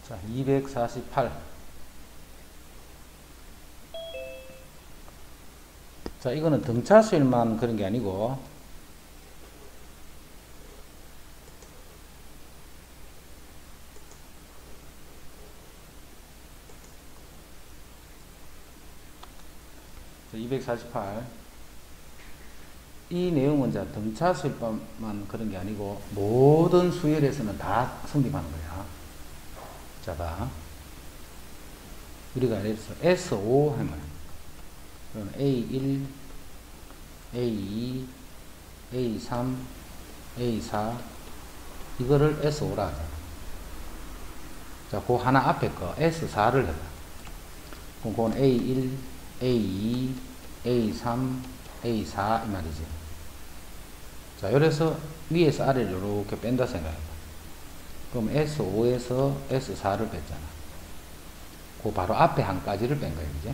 자, 248. 자, 이거는 등차수일만 그런 게 아니고, 자, 248. 이 내용은 자, 등차수일만 그런 게 아니고, 모든 수열에서는 다 성립하는 거야. 자, 봐. 우리가 그래서 S5 하면, 그럼 A1, A2, A3, A4, 이거를 S5라 하잖아. 자, 그 하나 앞에 거 S4를 해봐. 그럼 그건 A1, A2, A3, A4 이 말이지. 자, 이래서 위에서 아래를 이렇게 뺀다 생각해봐. 그럼 S5에서 S4를 뺐잖아. 그 바로 앞에 한 가지를 뺀 거야, 이제.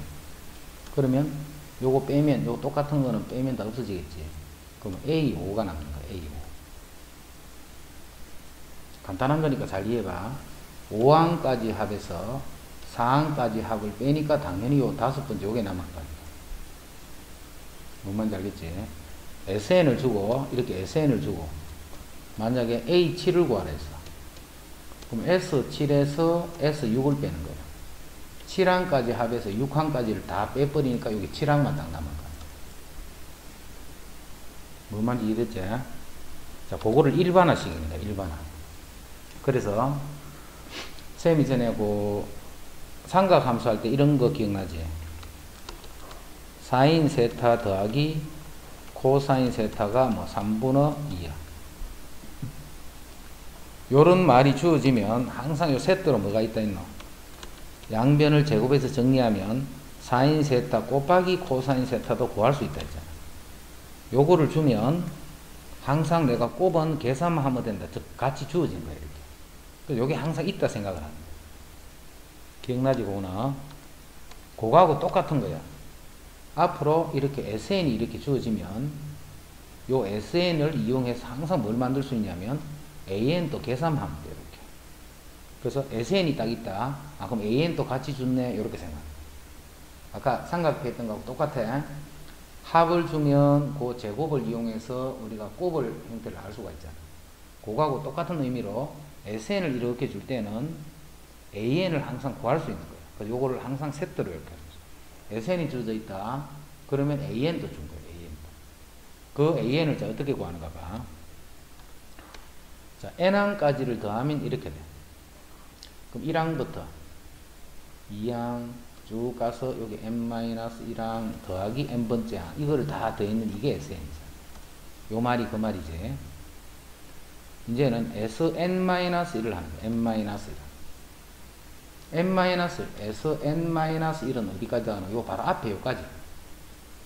그러면 요거 빼면, 요거 똑같은 거는 빼면 다 없어지겠지. 그럼 A5가 남는 거야, A5. 간단한 거니까 잘 이해해봐. 5항까지 합해서 4항까지 합을 빼니까 당연히 요 다섯 번째 요게 남을 거야. 뭔 말인지 알겠지? SN을 주고, 이렇게 SN을 주고, 만약에 A7을 구하라 했어. 그럼 S7에서 S6을 빼는 거야. 7항까지 합해서 6항까지를 다 빼버리니까 여기 7항만 딱 남은 거야. 뭔 말인지 이해됐지? 자, 그거를 일반화식입니다. 일반화. 그래서 쌤이 전에 그 삼각함수 할 때 이런 거 기억나지? 사인 세타 더하기 코사인 세타가 뭐 3분의 2야. 요런 말이 주어지면 항상 요 세트로 뭐가 있다 했노? 양변을 제곱해서 정리하면 사인 세타 곱하기 코사인 세타도 구할 수 있다 했잖아. 요거를 주면 항상 내가 곱은 계산만 하면 된다. 즉 같이 주어진 거야, 이렇게. 그래서 요게 항상 있다 생각을 합니다. 기억나지, 그거는? 그거하고 똑같은 거야. 앞으로 이렇게 SN이 이렇게 주어지면 요 SN을 이용해서 항상 뭘 만들 수 있냐면 AN도 계산하면 돼, 이렇게. 그래서 SN이 딱 있다. 아, 그럼 AN도 같이 줬네, 이렇게 생각. 아까 삼각형 했던 거하고 똑같아. 합을 주면 그 제곱을 이용해서 우리가 곱을 형태를 알 수가 있잖아. 그거하고 똑같은 의미로 SN을 이렇게 줄 때는 AN을 항상 구할 수 있는 거야. 그래서 요거를 항상 세트로 이렇게 하는 거죠. SN이 주어져 있다. 그러면 AN도 준 거예요. AN도. 그 AN을 자 어떻게 구하는가 봐. 자, N항까지를 더하면 이렇게 돼. 그럼 1항부터 2항 쭉 가서 여기 n-1항 더하기 n번째 항, 이거를 다 더했는 이게 SN이죠. 요 말이 그 말이지. 이제는 Sn-1을 하는 거야. n-1. Sn-1은 어디까지 하노? 요 바로 앞에 요까지.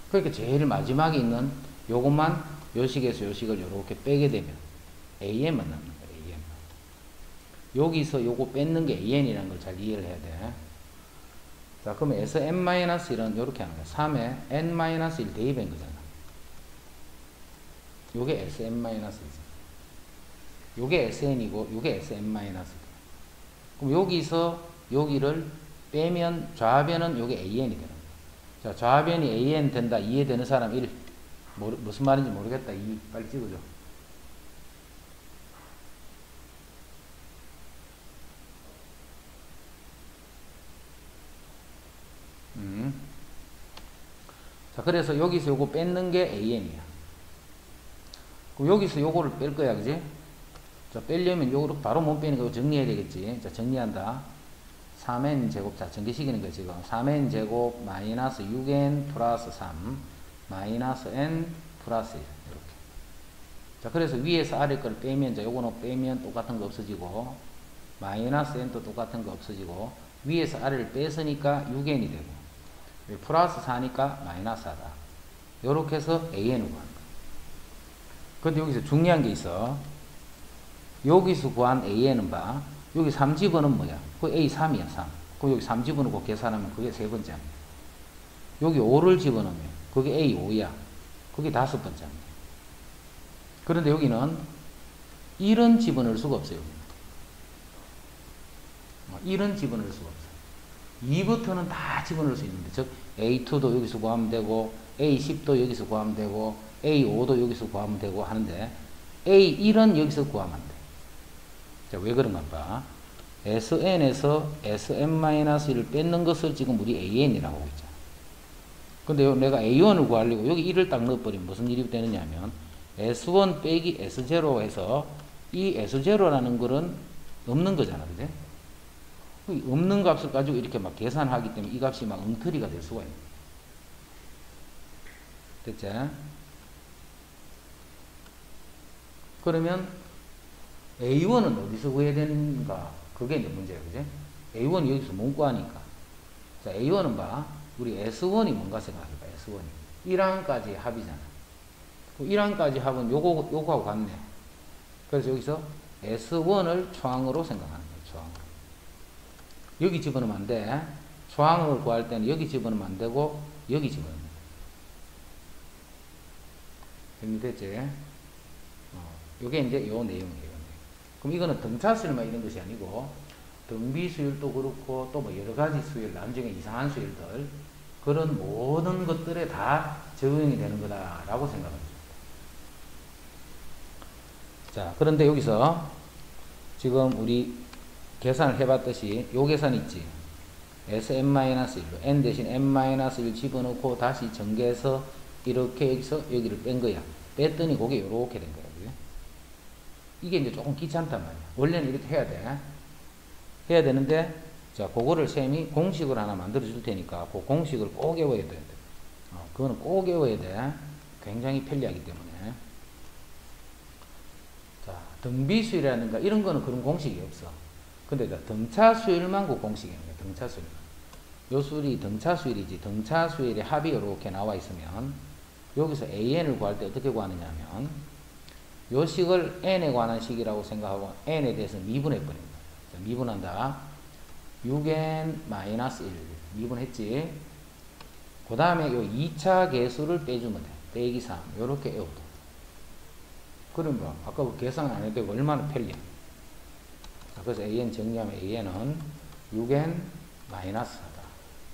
그러니까 제일 마지막에 있는 요것만 요식에서 요식을 요렇게 빼게 되면 AN만 남는 거야. AN만. 여기서 요거 뺏는 게 AN이라는 걸 잘 이해를 해야 돼. 자, 그러면 Sn-1은 요렇게 하는 거야. 3에 n-1 대입한 거잖아. 요게 Sn-1이지. 요게 SN이고 요게 Sn-. 그럼 여기서 여기를 빼면 좌변은 요게 AN이 되는 거야. 자, 좌변이 AN 된다. 이해되는 사람 1. 무슨 말인지 모르겠다. 2. 빨리 찍어줘. 자, 그래서 여기서 요거 뺏는 게 AN이야. 그럼 여기서 요거를 뺄 거야, 그지? 자, 빼려면 요거를 바로 못 빼는 거 정리해야 되겠지. 자, 정리한다. 3n 제곱, 자, 전개시키는 거야, 지금. 3n 제곱 마이너스 6n 플러스 3 마이너스 n 플러스 1. 이렇게. 자, 그래서 위에서 아래 걸 빼면, 자, 요거는 빼면 똑같은 거 없어지고, 마이너스 n도 똑같은 거 없어지고, 위에서 아래를 뺐으니까 6n이 되고, 플러스 4니까 마이너스 4다. 요렇게 해서 AN을 구하는 거야. 근데 여기서 중요한 게 있어. 여기서 구한 AN은 봐. 여기 3집어는 뭐야? 그 A3이야, 3. 그럼 여기 3 집어넣고 계산하면 그게 세 번째 합니다. 여기 5를 집어넣으면 그게 A5야. 그게 다섯 번째 합니다. 그런데 여기는 1은 집어넣을 수가 없어요. 1은 집어넣을 수가 없어. 2부터는 다 집어넣을 수 있는데, 즉 A2도 여기서 구하면 되고 A10도 여기서 구하면 되고 A5도 여기서 구하면 되고 하는데 A1은 여기서 구하면 안 돼. 자, 왜 그런가 봐. Sn에서 Sn-1을 뺏는 것을 지금 우리 AN이라고 하고 있잖아. 근데 내가 A1을 구하려고 여기 1을 딱 넣어버리면 무슨 일이 되느냐면 S1 빼기 S0 해서 이 S0라는 거는 없는 거잖아. 그지? 없는 값을 가지고 이렇게 막 계산하기 때문에 이 값이 막 엉터리가 될 수가 있는 거야. 됐지? 그러면 A1은 어디서 구해야 되는가? 그게 이제 문제야. 그지? A1이 여기서 못 구하니까. 자, A1은 봐. 우리 S1이 뭔가 생각해봐. S1이. 1항까지 합이잖아. 1항까지 합은 요거하고 같네. 그래서 여기서 S1을 초항으로 생각하는 거야. 초항으로. 여기 집어넣으면 안 돼. 초항을 구할 때는 여기 집어넣으면 안 되고 여기 집어넣으면 돼. 됐지? 요게 이제 요 내용이에요. 그럼 이거는 등차수열만 이런 것이 아니고 등비수열도 그렇고 또 뭐 여러 가지 수열, 나중에 이상한 수열들 그런 모든 것들에 다 적용이 되는 거다라고 생각합니다. 자, 그런데 여기서 지금 우리 계산을 해봤듯이 요 계산 있지. Sn-1로 n 대신 n-1 집어넣고 다시 전개해서 이렇게 여기서 여기를 뺀 거야. 뺐더니 그게 요렇게 된 거야. 그래? 이게 이제 조금 귀찮단 말이야. 원래는 이렇게 해야 돼. 해야 되는데, 자, 그거를 쌤이 공식을 하나 만들어 줄 테니까, 그 공식을 꼭 외워야 돼. 그거는 꼭 외워야 돼. 굉장히 편리하기 때문에. 자, 등비수열이라든가 이런 거는 그런 공식이 없어. 근데 등차수열만 그 공식이 있는 거야. 등차수열만. 요 수열이 등차수열이지. 등차수열의 합이 이렇게 나와 있으면, 여기서 AN을 구할 때 어떻게 구하느냐 하면, 요 식을 n에 관한 식이라고 생각하고 n에 대해서 미분해버립니다. 자, 미분한다. 6n-1 미분했지. 그 다음에 요 2차 계수를 빼주면 돼. 빼기 3 요렇게 외워둬. 그럼 뭐 아까 그 계산 안 해도 되고 얼마나 편리해. 자, 그래서 an 정리하면 an은 6n-4다.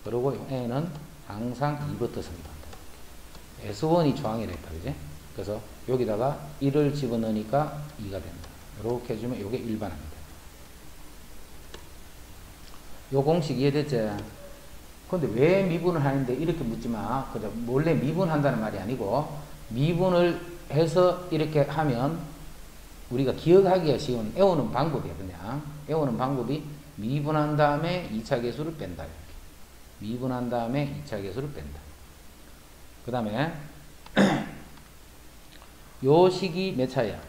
그리고 요 n은 항상 2부터 생각한다. S1이 초항이라 했다. 그지? 그래서 여기다가 1을 집어넣으니까 2가 된다. 이렇게 해주면 이게 일반합니다. 요 공식 이해됐지? 근데 왜 미분을 하는데 이렇게 묻지 마. 그죠? 원래 미분한다는 말이 아니고 미분을 해서 이렇게 하면 우리가 기억하기가 쉬운 외우는 방법이야. 그냥 외우는 방법이 미분한 다음에 2차 계수를 뺀다. 이렇게. 미분한 다음에 2차 계수를 뺀다. 그 다음에 요 식이 몇 차야?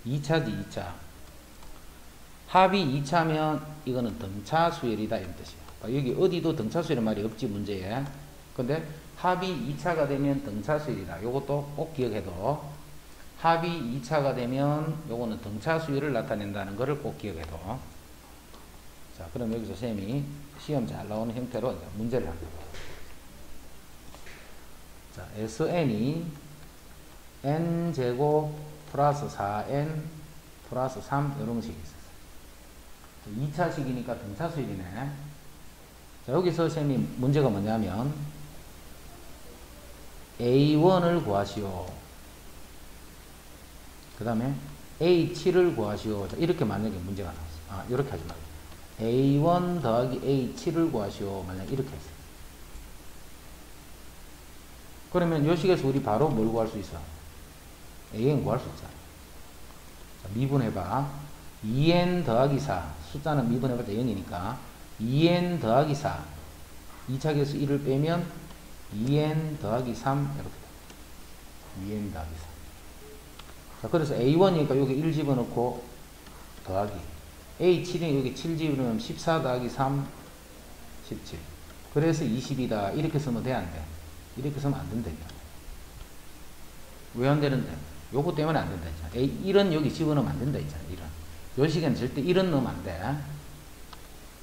2차지 2차. 합이 2차면 이거는 등차수열이다 이런 뜻이야. 여기 어디도 등차수열 말이 없지 문제에. 근데 합이 2차가 되면 등차수열이다. 요것도 꼭 기억해도 합이 2차가 되면 요거는 등차수열을 나타낸다는 것을 꼭 기억해도. 자, 그럼 여기서 쌤이 시험 잘 나오는 형태로 이제 문제를 합니다. 자, SN이 n제곱 플러스 4n 플러스 3 이런 식이 있어요. 2차식이니까 등차수열이네. 자, 여기서 쌤이 문제가 뭐냐면 A1을 구하시오. 그 다음에 A7을 구하시오. 자, 이렇게 만약에 문제가 나왔어. 이렇게 하지 말고 A1 더하기 A7을 구하시오. 만약 이렇게 했어요. 그러면 요 식에서 우리 바로 뭘 구할 수 있어? AN 구할 수 있잖아. 자, 미분해봐. 2n 더하기 4. 숫자는 미분해봤자 0이니까 2n 더하기 4. 2차 계수 1을 빼면 2n 더하기 3 이렇게 돼. 2n 더하기 3. 자, 그래서 A1이니까 여기 1 집어넣고 더하기 A7이니까 여기 7 집어넣으면 14 더하기 3 17. 그래서 20이다. 이렇게 쓰면 돼? 안 돼? 이렇게 쓰면 안 된다. 왜 안 되는데? 요거 때문에 안 된다. 했잖아. 1은 여기 집어넣으면 안 된다. 했잖아. 1은. 요 시기에는 절대 1은 넣으면 안 돼.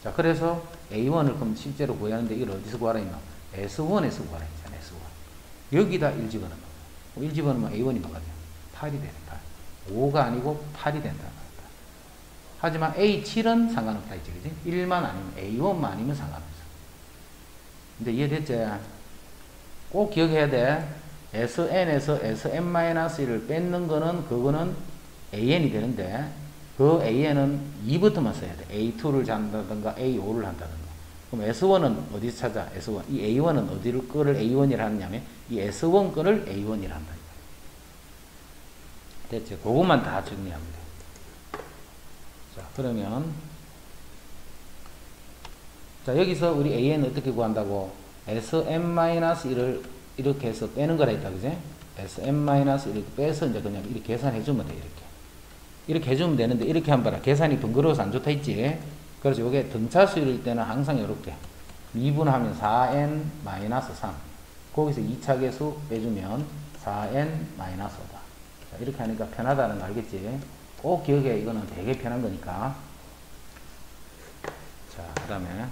자, 그래서 A1을 그럼 실제로 구하는데 이걸 어디서 구하라 했나? S1에서 구하라 했잖아. S1. 여기다 1 집어넣는 거. 1 집어넣으면 A1이 뭐가 돼? 8이 되는 8. 5가 아니고 8이 된다. 하지만 A7은 상관없다 했지, 그지? 1만 아니면 A1만 아니면 상관없어. 근데 이해됐지? 꼭 기억해야 돼. Sn에서 Sn-1을 뺏는 거는 그거는 AN이 되는데 그 AN은 2부터만 써야 돼. A2를 한다든가 A5를 한다든가. 그럼 S1은 어디서 찾아? S1. 이 A1은 어디를 거를 A1이라 하느냐면 이 S1 거를 A1이라 한다. 됐죠? 그것만 다 정리하면 돼. 자, 그러면 자, 여기서 우리 AN 어떻게 구한다고? Sn-1을 이렇게 해서 빼는 거라 했다, 그지? Sn-1을 이렇게 빼서 이제 그냥 이렇게 계산해주면 돼, 이렇게. 이렇게 해주면 되는데, 이렇게 한 봐라. 계산이 번거로워서 안 좋다 했지? 그래서 요게 등차수일 때는 항상 이렇게. 2분하면 4n-3. 거기서 2차 계수 빼주면 4n-5다. 자, 이렇게 하니까 편하다는 거 알겠지? 꼭 기억해. 이거는 되게 편한 거니까. 자, 그 다음에.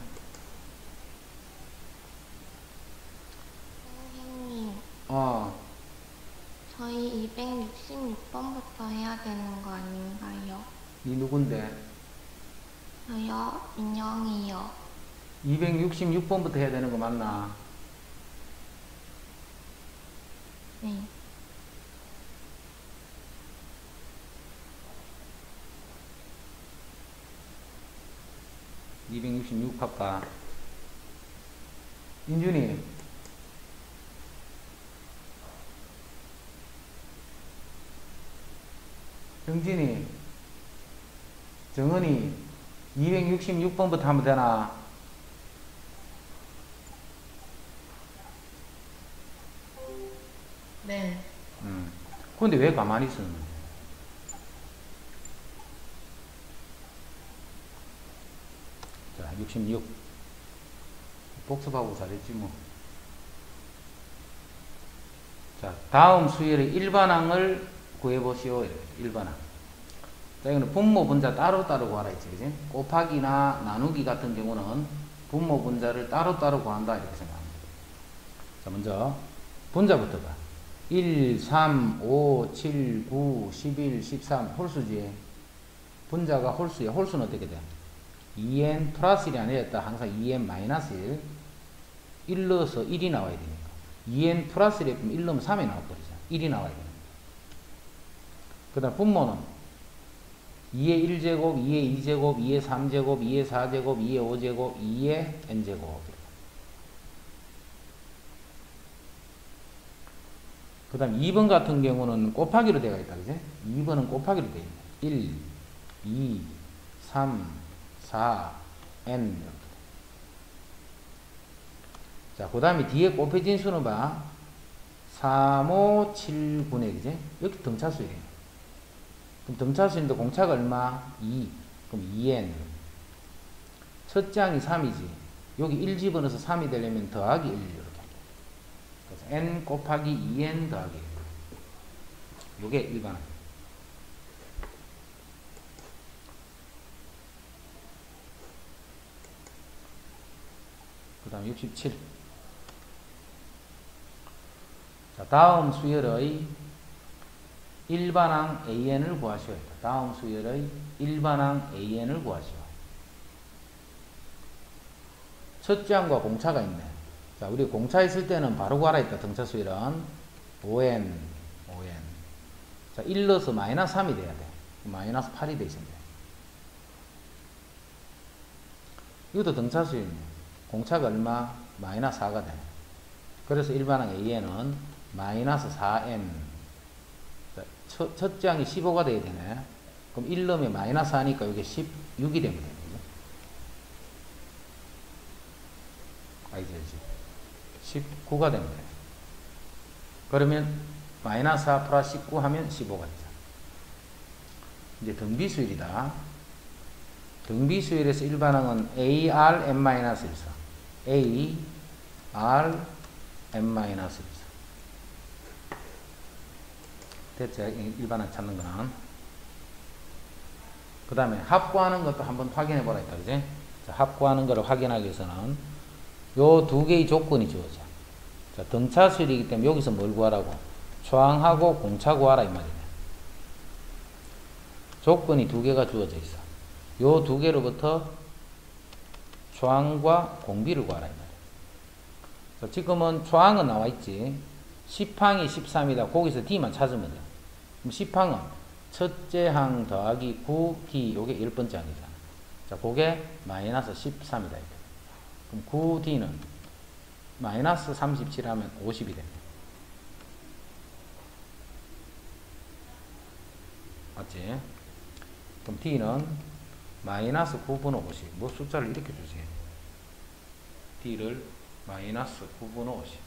선생님, 어, 저희 266번부터 해야 되는 거 아닌가요? 니 누군데? 저요? 인형이요. 266번부터 해야 되는 거 맞나? 네. (266) 할까? 인준이 정진이 정은이 266번부터 하면 되나? 네. 근데 왜 가만히 있었노? 자, 66. 복습하고 잘했지 뭐. 자, 다음 수열의 일반항을 구해보시오. 일반항. 자, 이거는 분모 분자 따로따로 구하라 했지, 그지? 곱하기나 나누기 같은 경우는 분모 분자를 따로따로 구한다, 이렇게 생각합니다. 자, 먼저 분자부터 봐. 1, 3, 5, 7, 9, 11, 13 홀수지. 분자가 홀수야. 홀수는 어떻게 돼? 2n 플러스 1이 아니었다. 항상 2n 마이너스 1. 1 넣어서 1이 나와야 되니까. 2n 플러스 1에 1 넣으면 3이 나와버리잖아. 1이 나와야 되니까. 그 다음 분모는 2의 1제곱, 2의 2제곱, 2의 3제곱, 2의 4제곱, 2의 5제곱, 2의 n제곱. 그 다음 2번 같은 경우는 곱하기로 되어 있다, 그지? 2번은 곱하기로 되어 있네. 1, 2, 3, 4, n. 이렇게. 자, 그 다음에 뒤에 곱해진 수는 봐. 3, 5, 7, 9네, 그지? 여기 등차수예요. 그럼 등차수인데 공차가 얼마? 2. 그럼 2n. 첫 장이 3이지. 여기 1 집어넣어서 3이 되려면 더하기 1. 이렇게. 그래서 n 곱하기 2n 더하기 1. 요게 일반항. 그 다음 67. 자, 다음 수열의 일반항 AN을 구하시오. 다음 수열의 일반항 AN을 구하시오. 첫 장과 공차가 있네. 자, 우리 공차 있을 때는 바로 구하라 했다. 등차 수열은 5n. 자, 1 넣어서 마이너스 3이 돼야 돼. 마이너스 8이 돼 있으면 돼. 이것도 등차 수열이네. 공차가 얼마? 마이너스 4가 돼. 그래서 일반항 AN은 마이너스 4n. 첫 장이 15가 돼야 되네. 그럼 1 넣으면 마이너스 4니까 이게 16이 되면 되는 거죠. 알지? 19가 되면 돼. 그러면 마이너스 4 플러스 19 하면 15가 되죠. 이제 등비수열이다. 등비수열에서 일반항은 ARn-1서 ARn-1서 됐죠? 일반항 찾는 거는. 그 다음에 합구하는 것도 한번 확인해 보라 했다, 그지? 자, 합구하는 거를 확인하기 위해서는 요 두 개의 조건이 주어져. 자, 등차수열이기 때문에 여기서 뭘 구하라고? 초항하고 공차 구하라 이 말이네. 조건이 두 개가 주어져 있어. 요 두 개로부터 초항과 공비를 구하라 이 말이야. 지금은 초항은 나와 있지. 10항이 13이다. 거기서 D만 찾으면 돼. 그럼 10항은 첫째 항 더하기 9D 요게 1번째 항이잖아. 자, 그게 마이너스 13이다. 그럼 9D는 마이너스 37 하면 50이 됩니다. 맞지? 그럼 D는 마이너스 9분의 50. 뭐 숫자를 이렇게 주지? D를 마이너스 9분의 50.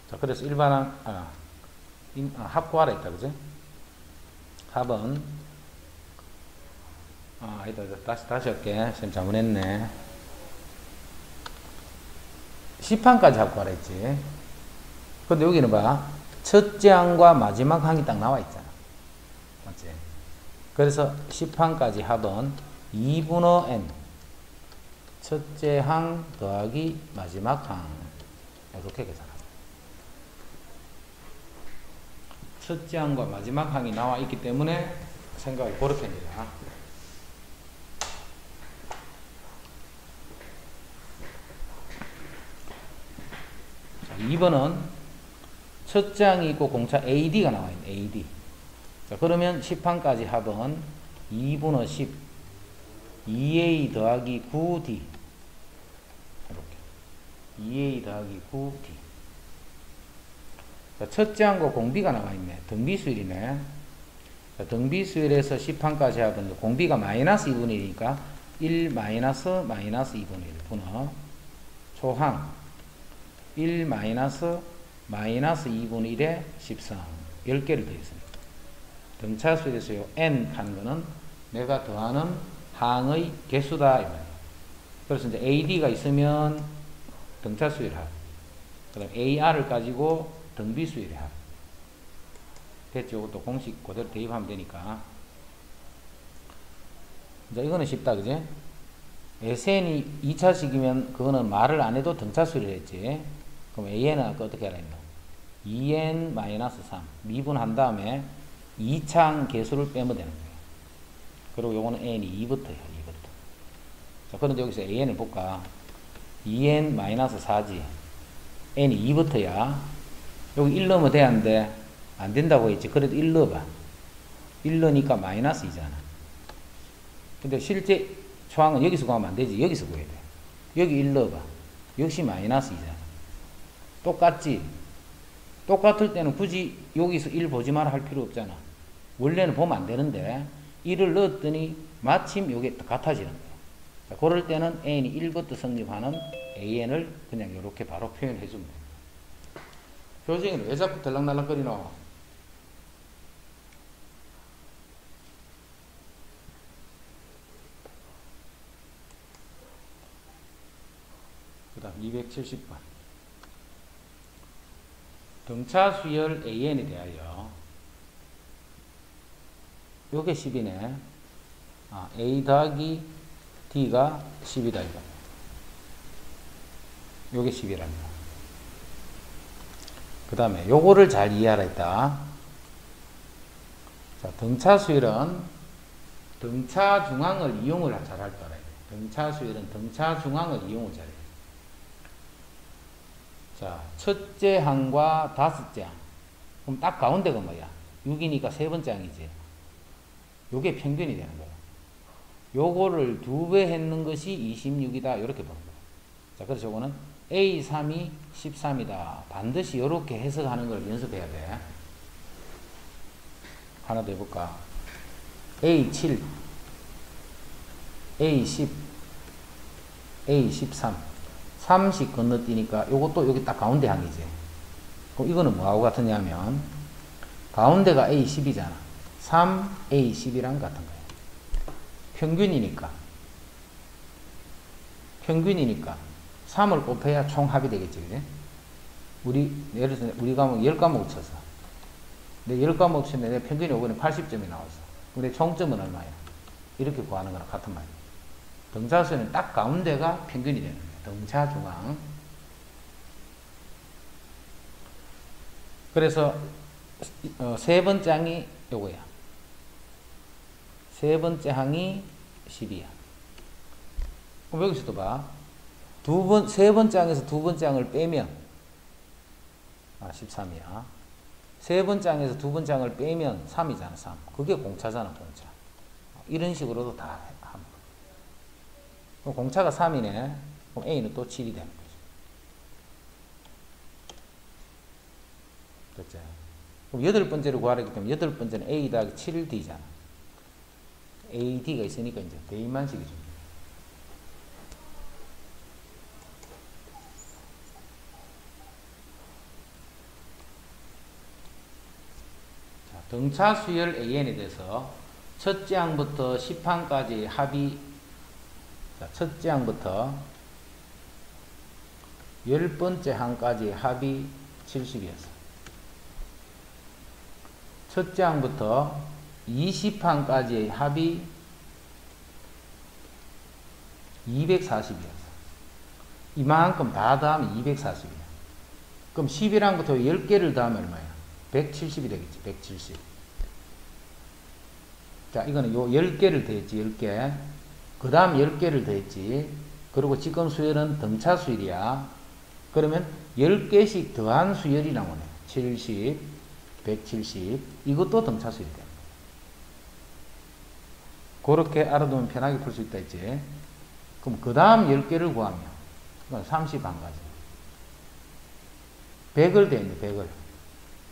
자, 그래서 일반항, 합 구하라 했다, 그지? 합은, 아니다, 다시 할게. 선생님 잘못했네. 10항까지 합 구하라 했지. 근데 여기는 봐. 첫째 항과 마지막 항이 딱 나와 있잖아. 맞지? 그래서 10항까지 합은 2분의 n. 첫째 항 더하기 마지막 항. 이렇게 계산합니다. 첫째 항과 마지막 항이 나와 있기 때문에 생각이 그렇습니다. 자, 2번은 첫째 항이 있고 공차 AD가 나와 있네. AD. 자, 그러면 10항까지 합은 2분의 10 2A 더하기 9D 이렇게 2A 더하기 9D. 자, 첫째 항과 공비가 나와 있네. 등비수열이네. 자, 등비수열에서 10항까지 합은 공비가 마이너스 2분의 1이니까 1 마이너스 2분의 1 분의 초항 1 마이너스 2분의 1에 13 10개를 더했습니다. 등차수열에서 요 n 하는 거는 내가 더하는 항의 개수다 이 말이에요. 그래서 이제 AD가 있으면 등차수열 합, 그 다음 AR을 가지고 등비수열의 합. 됐죠? 이것도 공식 그대로 대입하면 되니까. 이제 이거는 쉽다, 그지? SN이 2차식이면 그거는 말을 안 해도 등차수열을 했지. 그럼 AN은 아까 어떻게 하라 했노? 2n-3 미분한 다음에 2차항 개수를 빼면 되는 거예요. 그리고 요거는 n이 2부터예요. 2부터. 자, 그런데 여기서 an을 볼까? 2n-4지. n이 2부터야. 여기 1 넣으면 되는데 안 된다고 했지. 그래도 1 넣어봐. 1 넣으니까 마이너스 2잖아. 근데 실제 초항은 여기서 구하면 안 되지. 여기서 구해야 돼. 여기 1 넣어봐. 역시 마이너스 2잖아. 똑같지? 똑같을 때는 굳이 여기서 1 보지 마라 할 필요 없잖아. 원래는 보면 안 되는데 1을 넣었더니 마침 이게 같아지는 거야. 자, 그럴 때는 n이 1부터 성립하는 an을 그냥 이렇게 바로 표현해 주면 돼. 교정이는 왜 자꾸 들락날락거리노? 그 다음 270번. 등차수열 AN에 대하여 요게 10이네. A 더하기 D가 10이다 이거. 요게 10이랍니다. 그 다음에 요거를 잘 이해하라 했다. 자, 등차수열은 등차 중앙을 이용을 잘할 거라. 등차수열은 등차 중앙을 이용을 잘해. 자, 첫째 항과 다섯째 항. 그럼 딱 가운데가 뭐야? 6이니까 세 번째 항이지. 요게 평균이 되는 거야. 요거를 2배 했는 것이 26이다. 이렇게 보는 거야. 자, 그래서 요거는 A3이 13이다. 반드시 이렇게 해석하는 걸 연습해야 돼. 하나 더 해볼까? A7, A10, A13. 30 건너뛰니까 요것도 여기 딱 가운데 항이지. 그럼 이거는 뭐하고 같으냐면 가운데가 A10이잖아. 3, A11이랑 같은 거예요. 평균이니까 3을 곱해야 총 합이 되겠지, 그지? 예를 들어서 우리 과목 10과목 쳐서 내 10과목 치면 내 평균이 요번에 80점이 나왔어. 근데 총점은 얼마야? 이렇게 구하는 거랑 같은 말이야. 등차수는 딱 가운데가 평균이 되는 거야. 등차 중앙. 그래서 세 번째 항이 요거야. 세 번째 항이 10이야. 그럼 여기서도 봐. 세 번째 항에서 두 번째 항을 빼면 13이야. 세 번째 항에서 두 번째 항을 빼면 3이잖아. 3. 그게 공차잖아. 공차. 이런 식으로도 다 함. 그럼 공차가 3이네. 그럼 A는 또 7이 되는 거죠. 됐죠? 그럼 여덟 번째를 구하라기 때문에 여덟 번째는 A 더하기 7D잖아. AD가 있으니까 이제 대입만식이 줍니다. 자, 등차 수열 AN에 대해서 첫째 항부터 10항까지 합이, 자, 첫째 항부터 10번째 항까지 합이 70이었어. 첫째 항부터 20항까지의 합이 240이었어. 이만큼 다 더하면 240이야. 그럼 11항부터 10개를 더하면 얼마야? 170이 되겠지. 170. 자, 이거는 요 10개를 더했지. 10개. 그 다음 10개를 더했지. 그리고 지금 수열은 등차 수열이야. 그러면 10개씩 더한 수열이 나오네. 70, 170. 이것도 등차 수열이 됩니다. 그렇게 알아두면 편하게 풀 수 있다 했지. 그럼 그 다음 10개를 구하면 30항까지 100을 더했네. 100을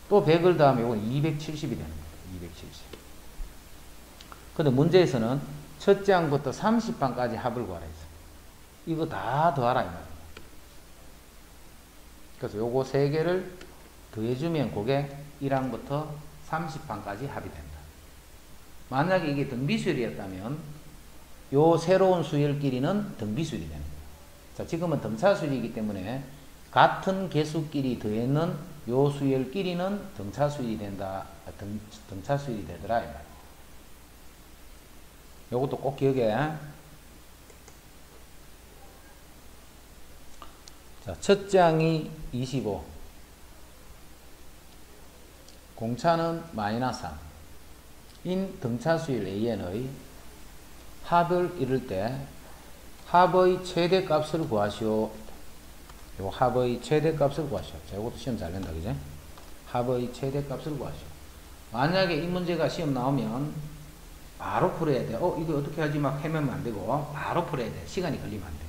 또 100을 더하면 이건 270이 되는 거예요. 270. 근데 문제에서는 첫째 항부터 30항까지 합을 구하라 했어. 이거 다 더하라 이 말이야. 그래서 요거 3개를 더해주면 그게 1항부터 30항까지 합이 된다. 만약에 이게 등비수열이었다면 요 새로운 수열끼리는 등비수열이 되는 거예요. 자, 지금은 등차수열이기 때문에 같은 개수끼리 더했는 요 수열끼리는 등차수열이 된다. 등차수열이 되더라 이 말이에요. 요것도 꼭 기억해. 자, 첫째 항이 25. 공차는 마이너스 3. 인 등차수열 AN의 합을 이룰 때 합의 최대값을 구하시오. 요 합의 최대값을 구하시오. 자, 이것도 시험 잘 낸다, 그제? 합의 최대값을 구하시오. 만약에 이 문제가 시험 나오면 바로 풀어야 돼. 이거 어떻게 하지? 막 헤매면 안 되고 바로 풀어야 돼. 시간이 걸리면 안 돼.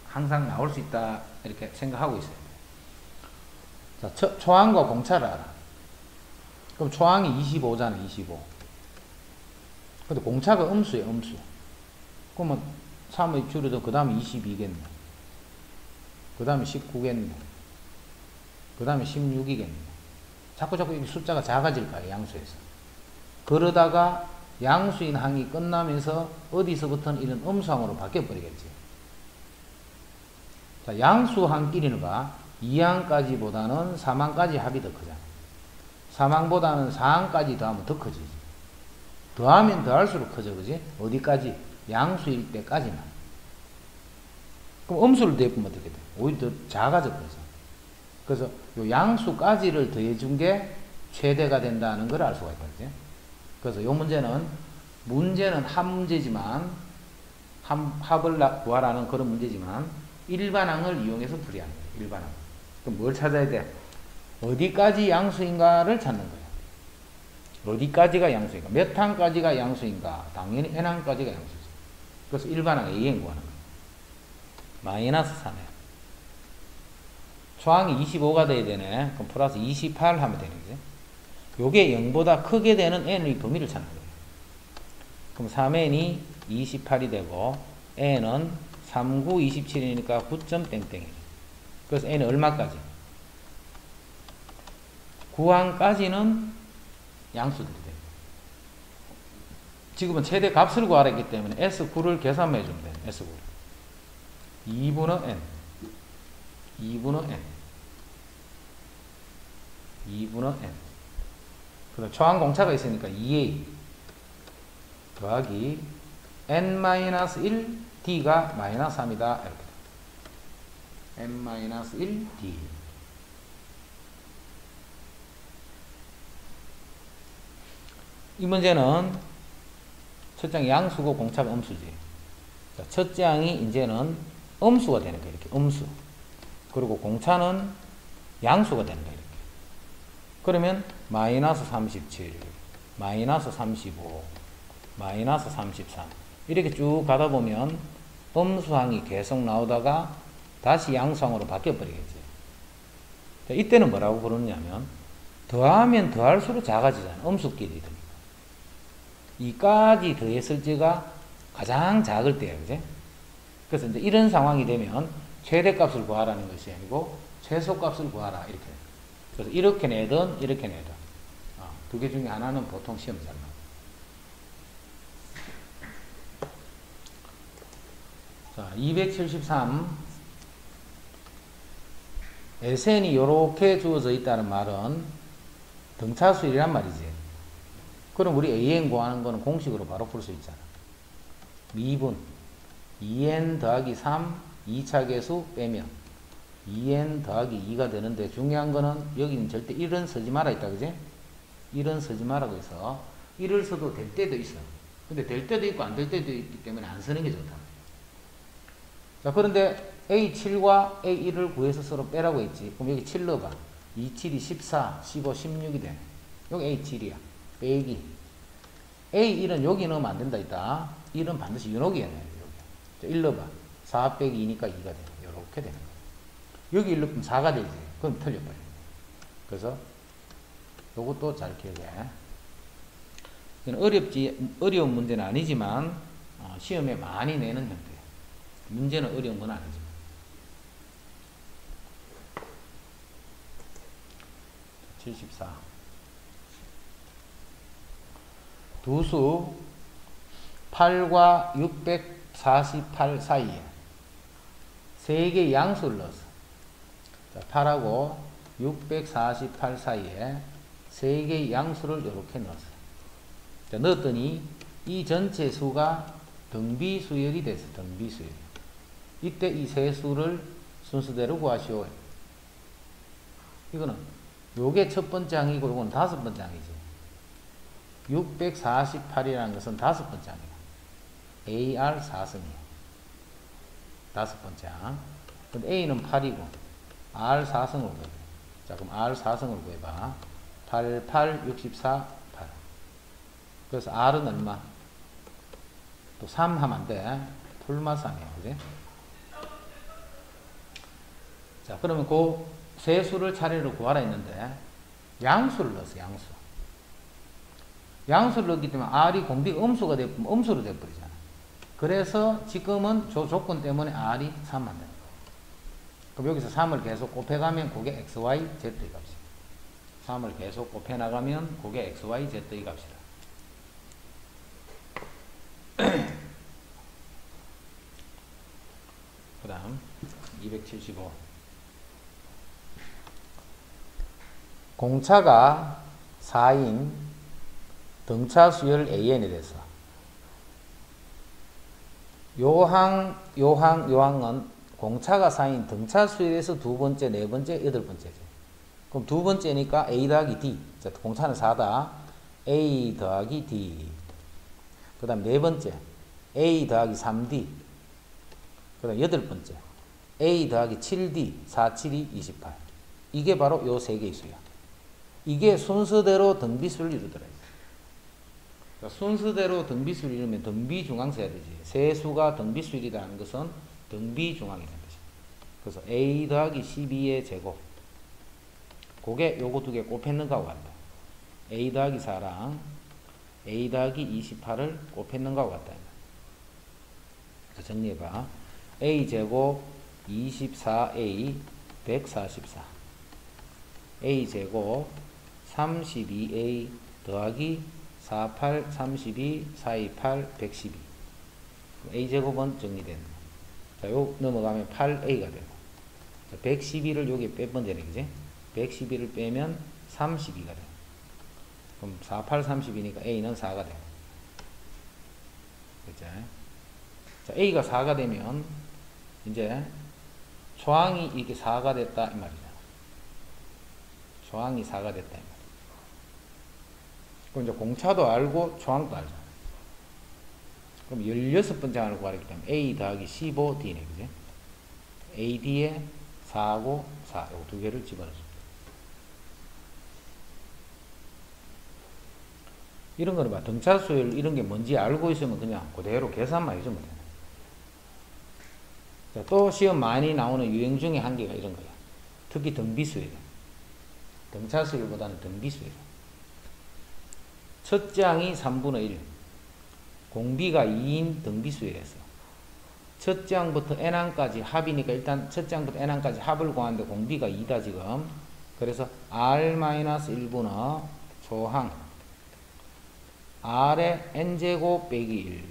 항상 나올 수 있다 이렇게 생각하고 있어야 돼. 자, 초항과 공차를 알아. 그럼 초항이 25잖아. 25. 근데 공차가 음수야. 음수. 그러면 3의 줄여도 그 다음에 22겠네. 그 다음에 19겠네. 그 다음에 16이겠네. 자꾸 이 숫자가 작아질 거야. 양수에서. 그러다가 양수인 항이 끝나면서 어디서부터는 이런 음수항으로 바뀌어버리겠지. 자, 양수항끼리는 봐. 2항까지보다는 3항까지 합이 더 크잖아. 3항보다는 4항까지 더하면 더 커지지. 더하면 더할수록 커져, 그지? 어디까지? 양수일 때까지만. 그럼 음수를 더해보면 어떻게 돼? 오히려 더 작아져 버려서. 그래서 요 양수까지를 더해준 게 최대가 된다는 걸 알 수가 있거든요. 그래서 요 문제는 한 문제지만, 합을 구하라는 그런 문제지만, 일반항을 이용해서 풀이하는 거예요. 일반항. 그럼 뭘 찾아야 돼? 어디까지 양수인가를 찾는 거예요. 어디까지가 양수인가? 몇 항까지가 양수인가? 당연히 n항까지가 양수지. 그래서 일반항 AN 구하는 거예요. 마이너스 3이에요. 초항이 25가 돼야 되네. 그럼 플러스 28 하면 되는 거지. 요게 0보다 크게 되는 n의 범위를 찾는 거예요. 그럼 3n이 28이 되고 n은 39, 27이니까 9점 땡땡이에요. 그래서 n은 얼마까지? 9항까지는 양수들이 돼요. 지금은 최대 값을 구하라 했기 때문에 S9를 계산해 주면 돼요. S9. 2분의 n. 2분의 n. 2분의 n. 그럼 초항 공차가 있으니까 2a 더하기 n-1 d가 마이너스 3이다. 이렇게. n-1 d. 이 문제는 첫 장이 양수고 공차가 음수지. 자, 첫 장이 이제는 음수가 되는 거야. 이렇게 음수. 그리고 공차는 양수가 되는 거야. 이렇게. 그러면 마이너스 37, 마이너스 35, 마이너스 33 이렇게 쭉 가다 보면 음수항이 계속 나오다가 다시 양수항으로 바뀌어 버리겠지. 자, 이때는 뭐라고 부르느냐면 더하면 더할수록 작아지잖아. 음수끼리니까. 2까지 더했을 때가 가장 작을 때야. 그지? 그래서 이제 이런 상황이 되면 최대값을 구하라는 것이 아니고 최소값을 구하라. 이렇게. 그래서 이렇게 내든 이렇게 내든. 두 개 중에 하나는 보통 시험 잘 나와. 자, 273. SN이 이렇게 주어져 있다는 말은 등차수열이란 말이지. 그럼 우리 AN 구하는 거는 공식으로 바로 풀 수 있잖아. 미분 2n 더하기 3 2차 계수 빼면 2n 더하기 2가 되는데 중요한 거는 여기는 절대 1은 쓰지 마라 있다. 그지? 1은 쓰지 말라고 해서 1을 써도 될 때도 있어. 근데 될 때도 있고 안 될 때도 있기 때문에 안 쓰는 게 좋다. 자, 그런데 A7과 A1을 구해서 서로 빼라고 했지. 그럼 여기 7 넣어봐. 2, 7이 14, 15, 16이 되네. 여기 A7이야. 빼기. A1은 여기 넣으면 안 된다 있다. 1은 반드시 여기 해놔야 돼. 여기. 1 넣어봐. 4 빼기 2니까 2가 돼. 이렇게 되는 거야. 여기 1 넣으면 4가 되지. 그럼 틀려버려. 그래서 요것도 잘 기억해. 어려운 문제는 아니지만 시험에 많이 내는 형태야. 문제는 어려운 건 아니지만. 74. 두 수 8과 648 사이에 세 개의 양수를 넣었어. 자, 8하고 648 사이에 세 개의 양수를 이렇게 넣었어. 자, 넣었더니 이 전체 수가 등비수열이 됐어. 등비수열. 이때 이 세 수를 순서대로 구하시오. 이거는 요게 첫 번째 항이고 요건 다섯 번째 항이지. 648이라는 것은 다섯 번째 항이야. AR 4승이야. 다섯 번째 항. 근데 A는 8이고 R 4승을 구해봐. 자, 그럼 R 4승을 구해봐. 8, 8, 64, 8. 그래서 R은 얼마? 또 3 하면 안 돼. 풀마상이야. 그지? 자, 그러면 그 세 수를 차례로 구하라 했는데 양수를 넣었어. 양수. 양수를 넣었기 때문에 R이 공비가 음수가 되면 음수로 돼버리잖아. 그래서 지금은 조건 때문에 R이 3만 되는 거야. 그럼 여기서 3을 계속 곱해가면 그게 XY, Z의 값이야. 3을 계속 곱해나가면 그게 XY, Z의 값이다. 그 다음 275. 공차가 4인 등차 수열 AN이 돼서 요항은 공차가 4인 등차 수열에서 두 번째, 네 번째, 여덟 번째죠. 그럼 두 번째니까 A 더하기 D. 자, 공차는 4다. A 더하기 D. 그 다음 네 번째 A 더하기 3D. 그 다음 여덟 번째 A 더하기 7D. 4, 7이 28. 이게 바로 요 세 개의 수야. 이게 순서대로 등비수를 이루더라. 그러니까 순서대로 등비수를 이루면 등비중앙수 해야 되지. 세 수가 등비수이라는 것은 등비중앙이라는 것이야. 그래서 A 더하기 12의 제곱. 그게 요거 두 개 곱했는가 같다. A 더하기 4랑 A 더하기 28을 곱했는가 같다. 정리해봐. A 제곱 24A 144. A 제곱 32A 더하기 48, 32, 428, 112. A제곱은 정리된다. 자, 요 넘어가면 8A가 되고. 112를 여기 빼면 되네, 그지? 112를 빼면 32가 돼. 그럼 48, 30이니까 A는 4가 돼. 그죠? 자, A가 4가 되면, 이제, 초항이 이게 4가 됐다, 이 말이야. 초항이 4가 됐다, 이 말이야. 그럼 이제 공차도 알고 초항도 알잖아. 그럼 16번째 항을 구하기 때문에 A 더하기 15D네, 그지? AD에 4하고 4, 요 두 개를 집어넣습니다. 이런 거는 봐. 등차 수열 이런 게 뭔지 알고 있으면 그냥 그대로 계산만 해주면 돼. 자, 또 시험 많이 나오는 유형 중에 한 개가 이런 거야. 특히 등비수열. 등차 수열보다는 등비수열. 첫째 항이 3분의 1. 공비가 2인 등비수열에서 첫째 항부터 n항까지 합이니까 일단 첫째 항부터 n항까지 합을 구하는데 공비가 2다 지금. 그래서 r-1분의 초항 r의 n제곱 빼기 1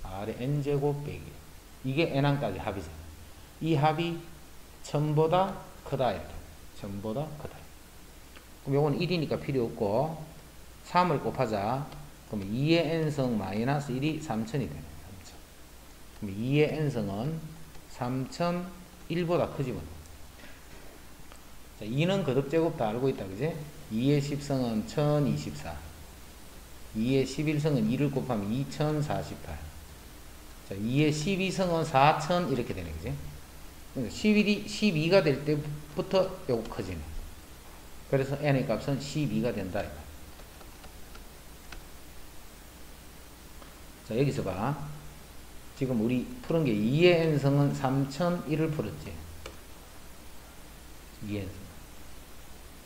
r의 n제곱 빼기 1 이게 n항까지 합이잖아. 이 합이 1000보다 크다 이렇게. 1000보다 크다. 그럼 요건 1이니까 필요 없고 3을 곱하자. 그럼 2의 n성 마이너스 1이 3000이 되네. 3000. 그럼 2의 n성은 3001보다 크지만. 자, 2는 거듭제곱 다 알고 있다. 그지? 2의 10성은 1024. 2의 11성은 2를 곱하면 2048. 자, 2의 12성은 4000 이렇게 되네. 그지? 12가 될 때부터 요거 커지네. 그래서 n의 값은 12가 된다. 자, 여기서 봐. 지금 우리 푸른 게 2의 n성은 3001을 풀었지. 2의 n성.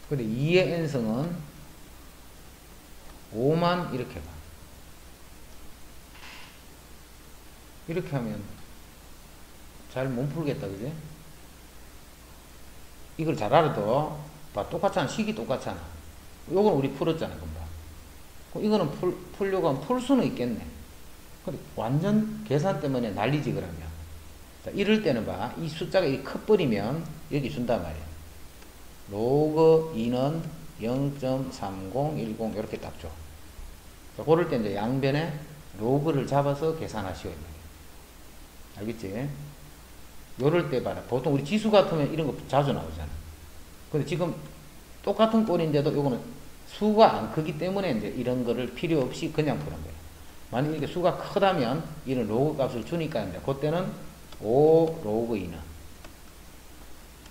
근데 2의 n성은 5만 이렇게 봐. 이렇게 하면 잘 못 풀겠다. 그지? 이걸 잘 알아도 봐. 똑같잖아. 식이 똑같잖아. 요건 우리 풀었잖아. 금방. 이거는 풀려고 하면 풀 수는 있겠네. 근데 완전 계산 때문에 난리지 그러면. 자, 이럴 때는 봐. 이 숫자가 커버리면 여기 준단 말이야. 로그 2는 0.3010 이렇게 딱 줘. 자, 그럴 때 이제 양변에 로그를 잡아서 계산하시오. 알겠지? 요럴 때 봐라. 보통 우리 지수 같으면 이런 거 자주 나오잖아. 근데 지금 똑같은 꼴인데도 요거는 수가 안 크기 때문에 이제 이런 거를 필요 없이 그냥 푸는 거예요. 만약에 이게 수가 크다면 이런 로그 값을 주니까 이제 그때는 5 로그 2는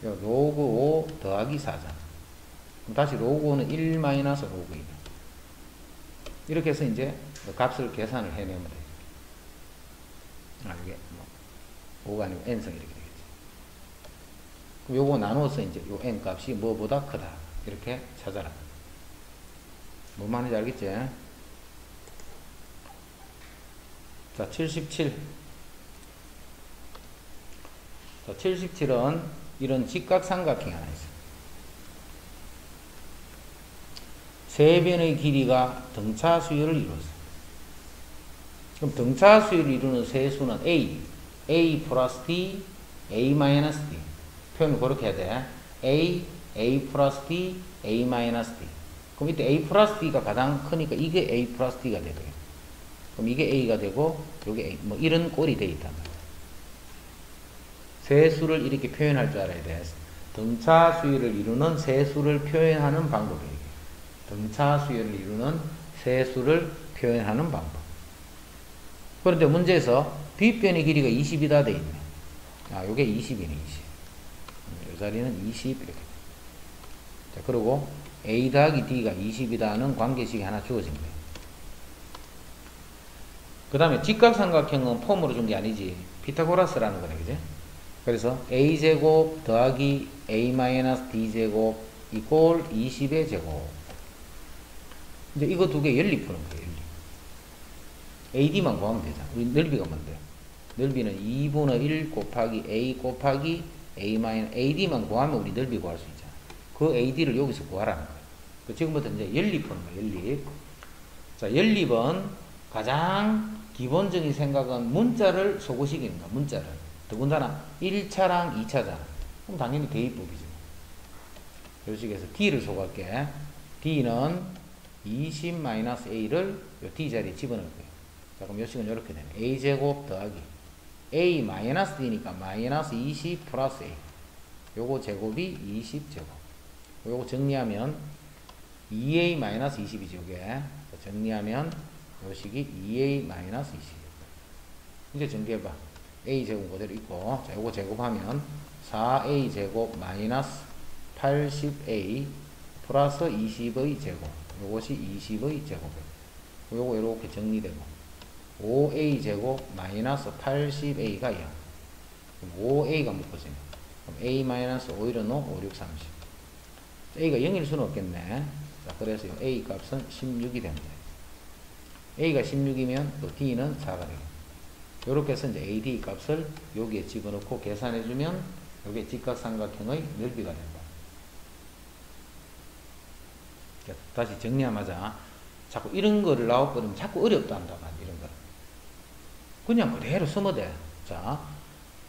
로그 5 더하기 4잖아. 그럼 다시 로그 5는 1 마이너스 로그 2는 이렇게 해서 이제 값을 계산을 해내면 돼. 이게 뭐 5가 아니고 n성 이렇게 되겠지. 그럼 요거 나누어서 이제 요 n 값이 뭐보다 크다 이렇게 찾아라. 뭔 말인지 알겠지? 자, 77. 자, 77은 이런 직각삼각형이 하나 있어. 세 변의 길이가 등차 수열을 이루었어. 그럼 등차 수열을 이루는 세수는 A 플러스 D, A 마이너스 D. 표현을 그렇게 해야 돼. A 플러스 D, A 마이너스 D. 그럼 이때 A 플러스 D가 가장 크니까 이게 A 플러스 D가 되거든. 그럼 이게 A가 되고, 요게 A. 뭐 이런 꼴이 돼 있단 말이야. 세수를 이렇게 표현할 줄 알아야 돼. 등차 수열을 이루는 세수를 표현하는 방법이에요. 등차 수열을 이루는 세수를 표현하는 방법. 그런데 문제에서 뒷변의 길이가 20이다 돼 있네. 아, 요게 20이네, 20. 요 자리는 20 이렇게. 자, 그리고 A 더하기 D가 20이다는 관계식이 하나 주어진 거예요. 그 다음에 직각삼각형은 폼으로 준 게 아니지. 피타고라스라는 거네, 그지? 그래서 A제곱 더하기 A-D제곱 이꼴 20의 제곱. 이제 이거 두 개 연립 푸는 거예요, 연립. AD만 구하면 되잖아. 우리 넓이가 뭔데? 넓이는 2분의 1 곱하기 A 곱하기 AD만 구하면 우리 넓이 구할 수 있잖아. 그 AD를 여기서 구하라는 거예요. 지금부터 이제 연립 푸는 거예요, 연립. 자, 연립은 가장 기본적인 생각은 문자를 소구시키는 거야, 문자를. 더군다나 1차랑 2차잖아. 그럼 당연히 대입법이죠. 이 식에서 D를 소구할게. D는 20-A를 요 D 자리에 집어넣을 거예요. 자, 그럼 요 식은 이렇게 되네. A제곱 더하기 A-D니까 마이너스 20 플러스 A. 요거 제곱이 20제곱. 요거 정리하면 2a-20이죠. 이게 정리하면 요 식이 2a-20. 이제 전개해봐. a제곱 그대로 있고, 자, 요거 제곱하면 4a제곱 마이너스 80a 플러스 20의 제곱. 요것이 20의 제곱이에요. 요거 이렇게 정리되고 5a제곱 마이너스 80a가 0. 5a가 묶어지네. 그럼 a 마이너스 5 1은 5, 6, 30. a가 0일 수는 없겠네. 자, 그래서 a 값은 16이 됩니다. a가 16이면 또 d는 4가 되겠네. 요렇게 해서 이제 AD 값을 여기에 집어넣고 계산해주면 요게 직각삼각형의 넓이가 된다. 다시 정리하자마자 자꾸 이런 거를 나와버리면 자꾸 어렵다 한다. 이런 거. 그냥 그대로 쓰면 돼. 자,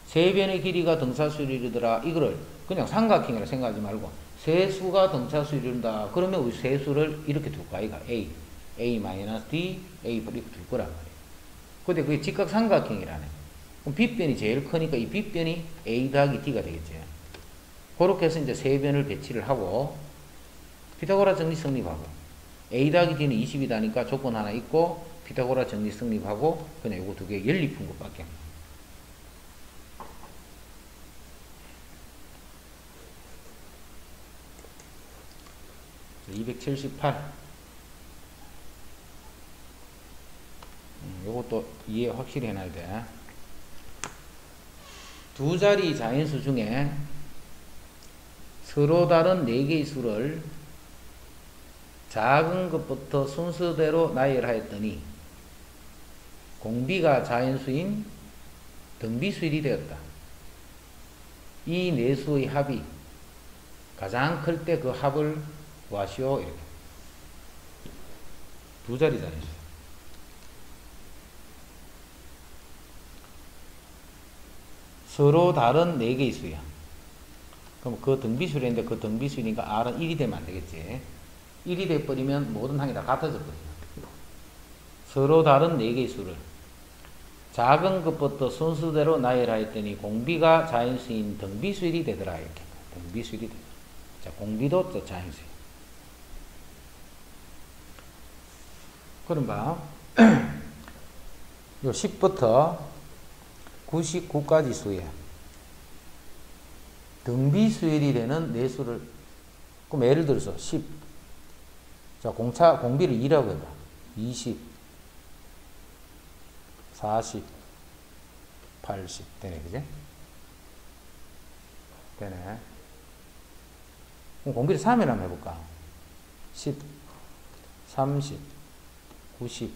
세변의 길이가 등차수열이더라. 이거를 그냥 삼각형이라 생각하지 말고 세수가 등차수열이다. 그러면 우리 세수를 이렇게 둘 거야. 이거 A, A-D, A 이렇게 둘 거란 말이야. 근데 그게 직각삼각형이라네. 그럼 빗변이 제일 크니까 이 빗변이 A 더하기 D가 되겠지. 그렇게 해서 이제 세 변을 배치를 하고 피타고라 정리 성립하고 A 더하기 D는 20이다니까 조건 하나 있고 피타고라 정리 성립하고 그냥 요거 두 개 연립 푼 것밖에. 278. 요것도 이해 확실히 해놔야 돼. 두 자리 자연수 중에 서로 다른 4개의 수를 작은 것부터 순서대로 나열하였더니 공비가 자연수인 등비수일이 되었다. 이 4수의 합이 가장 클 때 그 합을 구하시오. 이렇게. 두 자리 자연수. 서로 다른 4개의 수야. 그럼 그 등비수인데 그 등비수니까 R은 1이 되면 안 되겠지. 1이 돼버리면 모든 항이 다 같아져 버려. 서로 다른 4개의 수를 작은 것부터 순서대로 나열하였더니 공비가 자연수인 등비수일이 되더라. 이렇게. 등비수일이 되더라. 자, 공비도 또 자연수야. 그럼 봐. 요 10부터 99까지 수에 등비수열이 되는 4수를, 그럼 예를 들어서 10. 자, 공비를 2라고 해봐. 20, 40, 80. 되네, 그지? 되네. 그럼 공비를 3이라 한번 해볼까? 10, 30, 90,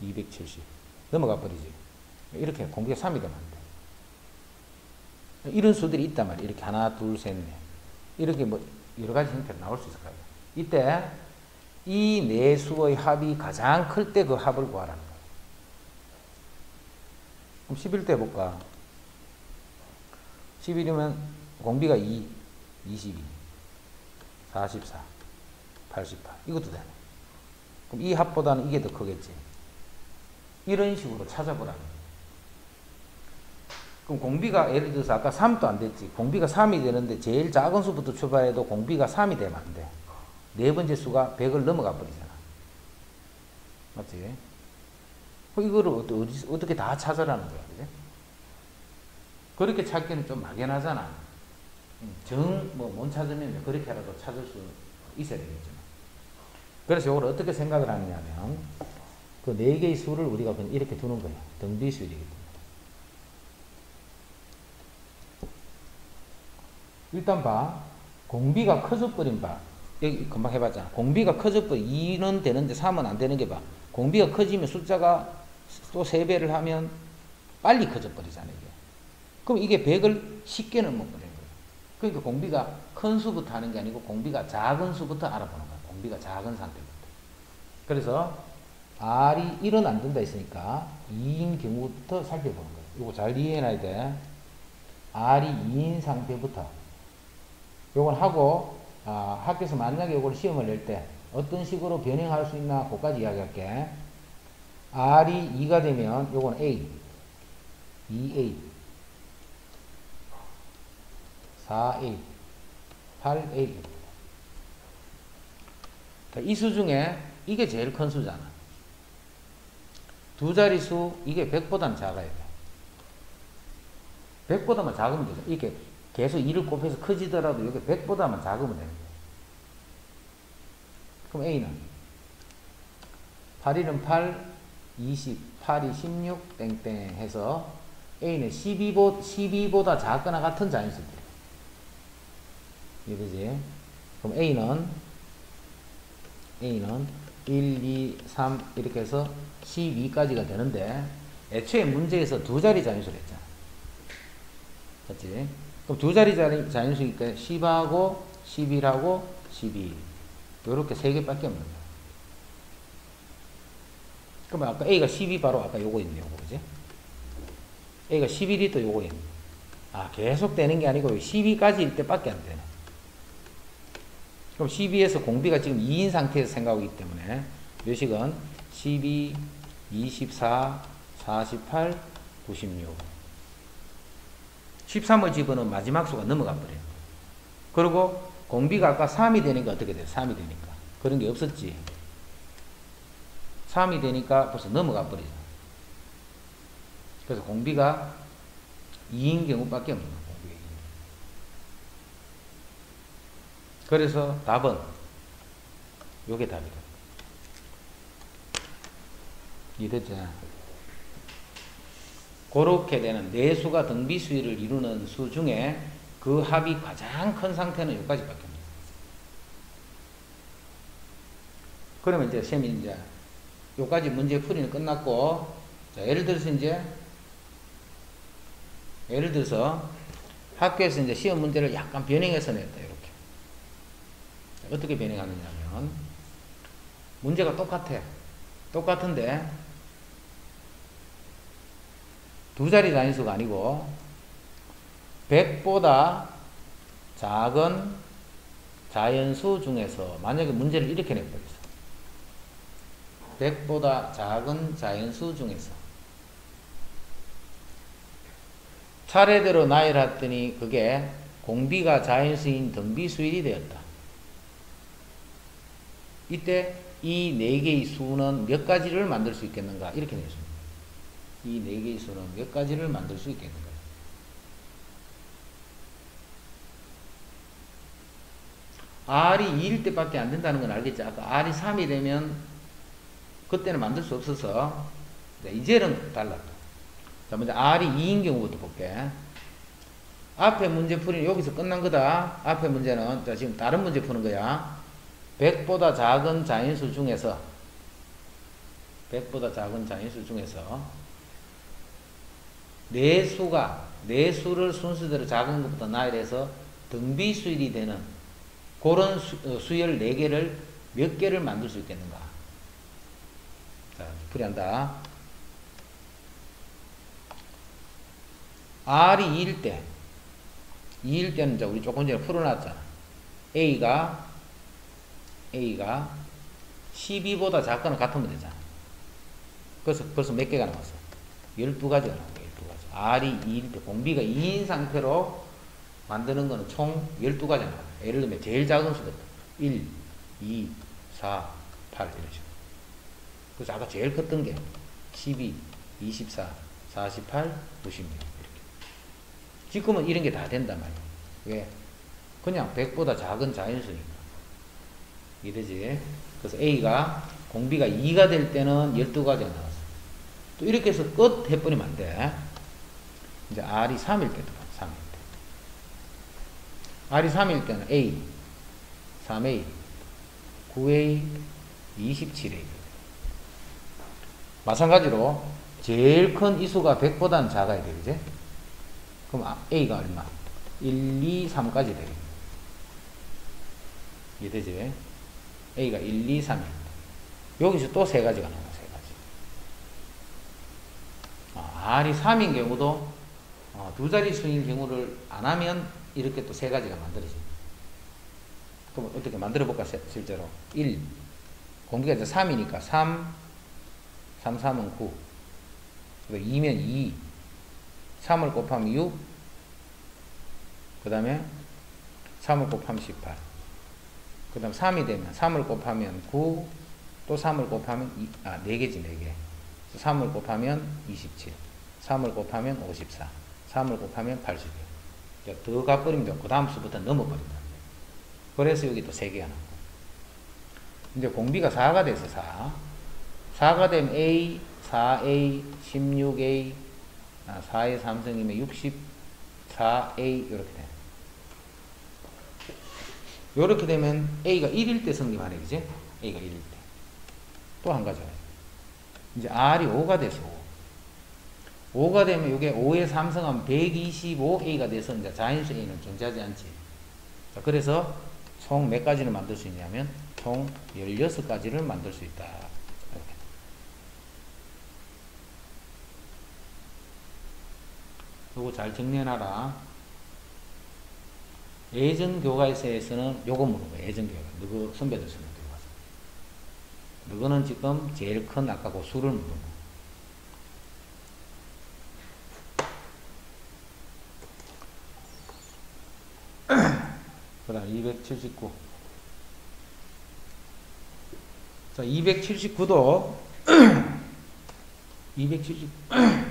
270. 넘어가 버리지. 이렇게 공비가 3이 되면 안 돼. 이런 수들이 있단 말이야. 이렇게 하나, 둘, 셋, 넷. 이렇게 뭐 여러 가지 형태로 나올 수 있을 거예요. 이때 이 4수의 합이 가장 클 때 그 합을 구하라는 거예요. 그럼 11도 해볼까? 11이면 공비가 2, 22, 44, 88. 이것도 되네. 그럼 이 합보다는 이게 더 크겠지. 이런 식으로 찾아보라는 거예요. 그럼 공비가 예를 들어서 아까 3도 안 됐지. 공비가 3이 되는데 제일 작은 수부터 출발해도 공비가 3이 되면 안 돼. 네 번째 수가 100을 넘어가 버리잖아. 맞지? 이거를 어떻게 다 찾아라는 거야. 그지? 그렇게 찾기는 좀 막연하잖아. 못 찾으면 그렇게라도 찾을 수 있어야 되겠지만. 그래서 이걸 어떻게 생각을 하느냐면, 그 4개의 수를 우리가 이렇게 두는 거예요. 등비수열이기 때문에. 일단 봐. 공비가 커져버린 봐. 여기 금방 해봤잖아. 공비가 커져버린 2는 되는데 3은 안 되는 게 봐. 공비가 커지면 숫자가 또 3배를 하면 빨리 커져버리잖아, 이게. 그럼 이게 100을 쉽게 넘어버리는 거예요. 그러니까 공비가 큰 수부터 하는 게 아니고 공비가 작은 수부터 알아보는 거야. 공비가 작은 상태부터. 그래서 R이 1은 안 된다 했으니까 2인 경우부터 살펴보는 거예요. 이거 잘 이해해놔야 돼. R이 2인 상태부터. 요걸 하고, 학교에서 만약에 요걸 시험을 낼 때 어떤 식으로 변형할 수 있나, 그거까지 이야기할게. R이 2가 되면 요건 A, 2A, 4A, 8A. 이 수 중에 이게 제일 큰 수잖아. 두 자릿수 이게 100보다는 작아야 돼. 100보다만 작으면 되죠. 이렇게 계속 2를 곱해서 커지더라도 이게 100보다만 작으면 되는 거예요. 그럼 A는 8일은 8, 20, 8이 16, 땡땡 해서 A는 12보다 작거나 같은 자연수들. 이해되지? 그럼 A는 1, 2, 3 이렇게 해서 12까지가 되는데 애초에 문제에서 두 자리 자연수를 했잖아. 맞지? 그럼 두 자리 자연수니까 10하고 11하고 12 요렇게 세 개밖에 없는 거야. 그러면 아까 A가 12 바로 아까 요거 있네, 요거, 그지? A가 11이 또 요거 있네. 아, 계속 되는 게 아니고 12까지일 때밖에 안 되네. 그럼 12에서 공비가 지금 2인 상태에서 생각하기 때문에 요식은 12, 24, 48, 96. 13을 집어넣은 마지막 수가 넘어가 버려요. 그리고 공비가 아까 3이 되니까 어떻게 돼요? 3이 되니까. 그런 게 없었지. 3이 되니까 벌써 넘어가 버리죠. 그래서 공비가 2인 경우밖에 없는 거예요. 그래서 답은 요게 답이다. 이해됐죠? 그렇게 되는 네 수가 등비수위를 이루는 수 중에 그 합이 가장 큰 상태는 여기까지밖에 없습니다. 그러면 이제 쌤이 이제 여기까지 문제 풀이는 끝났고, 자, 예를 들어서 학교에서 이제 시험 문제를 약간 변형해서 냈다. 이렇게. 어떻게 변형하느냐면 문제가 똑같은데 두 자리 단위수가 아니고 100보다 작은 자연수 중에서 만약에 문제를 이렇게 내버렸어. 100보다 작은 자연수 중에서 차례대로 나열했더니 그게 공비가 자연수인 등비수일이 되었다. 이때 이 네 개의 수는 몇 가지를 만들 수 있겠는가? 이렇게 내겠습니다. 이 네 개의 수는 몇 가지를 만들 수 있겠는가? R이 2일 때밖에 안 된다는 건 알겠죠? 아까 R이 3이 되면 그때는 만들 수 없어서 이제는 달라. 자, 먼저 R이 2인 경우부터 볼게. 앞에 문제 풀이는 여기서 끝난 거다. 앞에 문제는 자, 지금 다른 문제 푸는 거야. 100보다 작은 자연수 중에서 100보다 작은 자연수 중에서 네 수를 순서대로 작은 것부터 나열해서 등비수일이 되는 그런 수열 4개를 몇 개를 만들 수 있겠는가? 자, 풀이한다. R이 2일 때는 이제 우리 조금 전에 풀어놨잖아. A가 12보다 작거나 같으면 되잖아. 그래서 벌써 몇 개가 나왔어? 12가지가 나온 거야, 12가지. R이 2일 때, 공비가 2인 상태로 만드는 거는 총 12가지 나와요. 예를 들면 제일 작은 수부터 1, 2, 4, 8 이런 식으로. 그래서 아까 제일 컸던 게 12, 24, 48, 96 이렇게. 지금은 이런 게 다 된단 말이야. 왜? 그냥 100보다 작은 자연수니까. 이해되지? 그래서 A가 공비가 2가 될 때는 12가지가 나왔어. 또 이렇게 해서 끝 해버리면 안 돼. 이제 R이 3일 때도 봐. 3일 때. R이 3일 때는 A, 3A, 9A, 27A. 마찬가지로 제일 큰 이 수가 100보다는 작아야 돼. 그지? 그럼 A가 얼마? 1, 2, 3까지 되겠네. 이해되지? A가 1, 2, 3일. 여기서 또 세 가지가 나와, 세 가지. R이 3인 경우도 두 자리 수인 경우를 안 하면 이렇게 또 세 가지가 만들어집니다. 그럼 어떻게 만들어 볼까, 실제로? 1. 공비가 이제 3이니까 3, 3, 3은 9. 2면 2. 3을 곱하면 6. 그 다음에 3을 곱하면 18. 그 다음 3이 되면 3을 곱하면 9, 또 3을 곱하면 4개지 4개. 3을 곱하면 27, 3을 곱하면 54, 3을 곱하면 81. 더 가버리면 되고 그 다음 수부터 넘어버린다. 그래서 여기 또 3개가 나고. 이제 공비가 4가 돼서 4. 4가 되면 A, 4A, 16A, 4의 3승이면 64A 이렇게 돼. 이렇게 되면 A가 1일 때 성립하네, 그지? A가 1일 때. 또 한 가지. 이제 R이 5가 돼서 5. 5가 되면 이게 5의 3승하면 125A가 돼서 이제 자인수 A는 존재하지 않지. 자, 그래서 총 몇 가지를 만들 수 있냐면 총 16가지를 만들 수 있다. 이렇게. 요거 잘 정리해놔라. 예전 교과서에서는 요거 물어봐. 예전 교과. 너그 선배들 쓰는 교과서. 너거는 지금 제일 큰 아까 그 수를 물어봐. 그 다음 279. 자, 279도 279도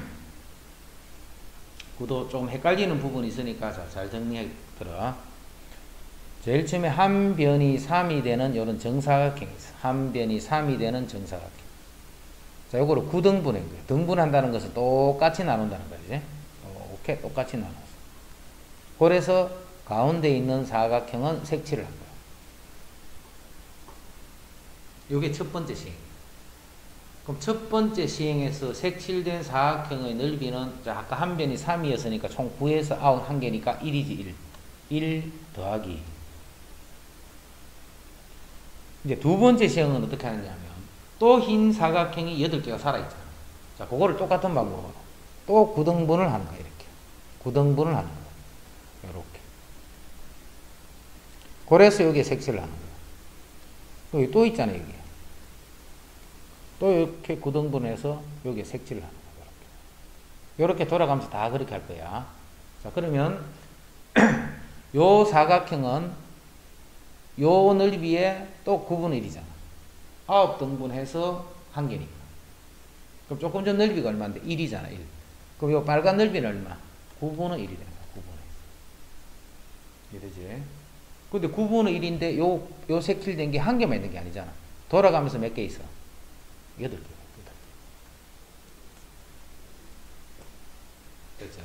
좀 헷갈리는 부분이 있으니까 잘 정리해 들어. 제일 처음에 한 변이 3이 되는 이런 정사각형이 있어. 한 변이 3이 되는 정사각형. 자, 요거를 9등분한 거예요. 등분한다는 것은 똑같이 나눈다는 거지. 오케이, 똑같이 나눠서. 그래서 가운데 있는 사각형은 색칠을 한 거예요. 요게 첫 번째 시행. 그럼 첫 번째 시행에서 색칠된 사각형의 넓이는 아까 한 변이 3이었으니까 총 9에서 9, 한 개니까 1이지 1 더하기. 이제 두 번째 시행은 어떻게 하느냐면 또 흰 사각형이 8개가 살아있잖아. 자, 그거를 똑같은 방법으로 또 9등분을 하는 거야. 이렇게 9등분을 하는 거야. 이렇게. 그래서 여기에 색칠을 하는 거야. 여기 또 있잖아요. 여기. 또 이렇게 9등분해서 여기에 색칠을 하는 거야. 이렇게 돌아가면서 다 그렇게 할 거야. 자, 그러면 요 사각형은 요 넓이에 또 9분의 1이잖아. 9등분해서 한 개니까. 그럼 조금 전 넓이가 얼마인데? 1이잖아. 1. 그럼 요 빨간 넓이는 얼마? 9분의 1이 되는 거야. 9분의 1. 이러지? 근데 9분의 1인데 요 색칠된 게 한 개만 있는 게 아니잖아. 돌아가면서 몇 개 있어? 8개. 그렇죠.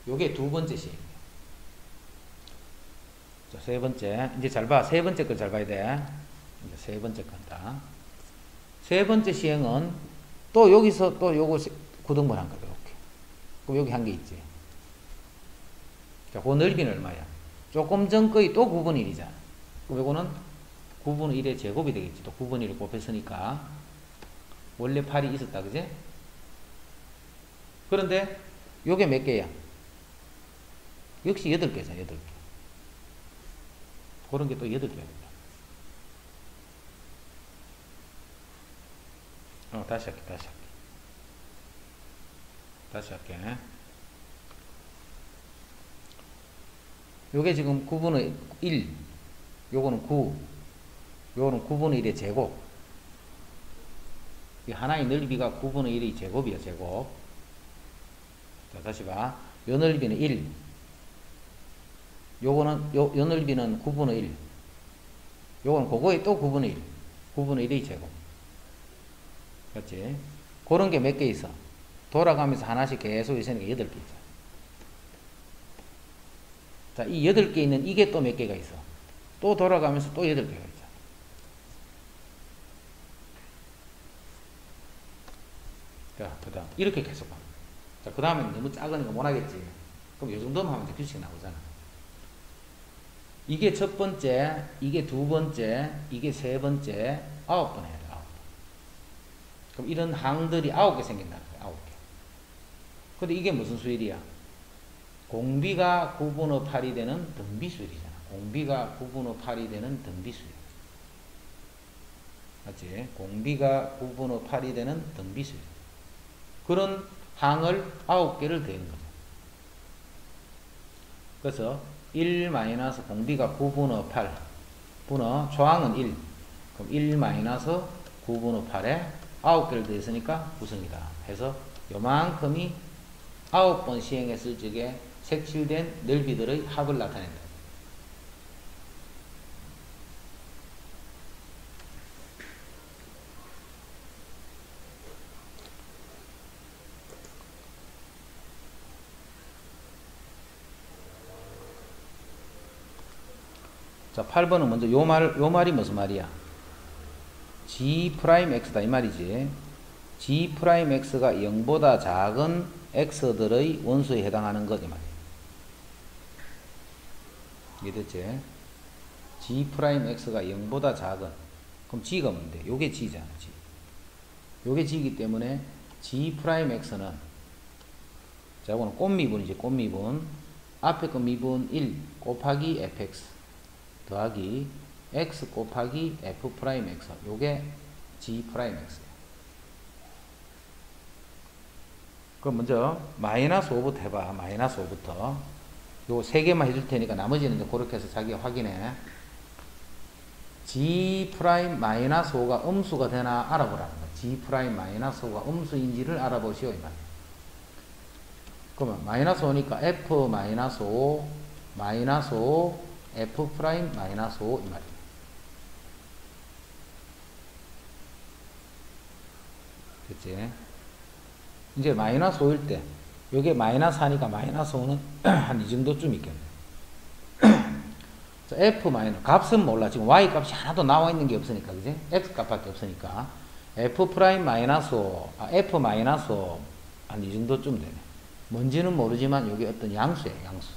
요게 두 번째 시행. 자, 세 번째. 이제 잘 봐. 세 번째 거 잘 봐야 돼. 이제 세 번째 건다. 세 번째 시행은 또 여기서 또 요거 9등분 한 거야. 이렇게. 그럼 여기 한 개 있지. 자, 그 넓이는 얼마야? 조금 전 거의 또 9분의 1이잖아. 그럼 요거는 9분의 1의 제곱이 되겠지. 또 9분의 1을 곱했으니까. 원래 8이 있었다. 그지? 그런데 요게 몇 개야? 역시 8개잖아. 8개. 그런 게 또 8개가 된다. 다시 할게. 다시 할게. 요게 지금 9분의 1. 요거는 9. 요거는 9분의 1의 제곱. 이 하나의 넓이가 9분의 1의 제곱이야, 제곱. 자, 다시 봐. 요 넓이는 1. 요거는, 요 넓이는 9분의 1. 요거는 그거에 또 9분의 1. 9분의 1의 제곱. 그렇지? 그런 게 몇 개 있어? 돌아가면서 하나씩 계속 있으니까 8개 있어. 자, 이 8개 있는 이게 또 몇 개가 있어? 또 돌아가면서 또 8개가 있어. 자, 그 다음, 이렇게 계속 가. 자, 그 다음에 너무 작으니까 못 하겠지. 그럼 요 정도만 하면 이제 규칙이 나오잖아. 이게 첫 번째, 이게 두 번째, 이게 세 번째, 9번 해야 돼, 9번. 그럼 이런 항들이 9개 생긴다는 거야, 9개. 근데 이게 무슨 수일이야? 공비가 9분의 8이 되는 등비수일이잖아. 공비가 9분의 8이 되는 등비수일. 맞지? 공비가 9분의 8이 되는 등비수일. 그런 항을 9개를 더한 거죠. 그래서 1 마이너스 공비가 9분의 8 분의 초항은 1. 그럼 1 마이너스 9분의 8에 9개를 더했으니까 9승이다. 해서 요만큼이 9번 시행했을 적에 색칠된 넓이들의 합을 나타낸다. 자, 8번은 먼저 요 말이 무슨 말이야? G 프라임 X다 이 말이지. G 프라임 X가 0보다 작은 X들의 원수에 해당하는 것 이 말이야. 이해됐지? G 프라임 X가 0보다 작은. 그럼 G가 뭔데? 요게 G잖아, G. 요게 G이기 때문에 G 프라임 X는, 자, 이거는 꽃미분이지, 꽃미분. 앞에 거 미분 1 곱하기 fx. 더하기 x 곱하기 f 프라임 x. 요게 g 프라임 x예요. 그럼 먼저 마이너스 5부터 해봐. 마이너스 5부터. 요 세 개만 해줄 테니까 나머지는 이제 그렇게 해서 자기가 확인해. g 프라임 마이너스 5가 음수가 되나 알아보라는 거야. g 프라임 마이너스 5가 음수인지를 알아보시오 이 말이야. 그러면 마이너스 5니까 f 마이너스 5 마이너스 5 f 프라임 마이너스 5 이 말이에요. 됐지? 이제 마이너스 5일 때 요게 마이너스 하니까 마이너스 5는 한 이 정도쯤 있겠네. 자, f 마이너스 값은 몰라. 지금 y 값이 하나도 나와 있는 게 없으니까, 그지? x 값밖에 없으니까 f 프라임 마이너스 5 f 마이너스 5 한 이 정도쯤 되네. 뭔지는 모르지만 여기 어떤 양수예요, 양수.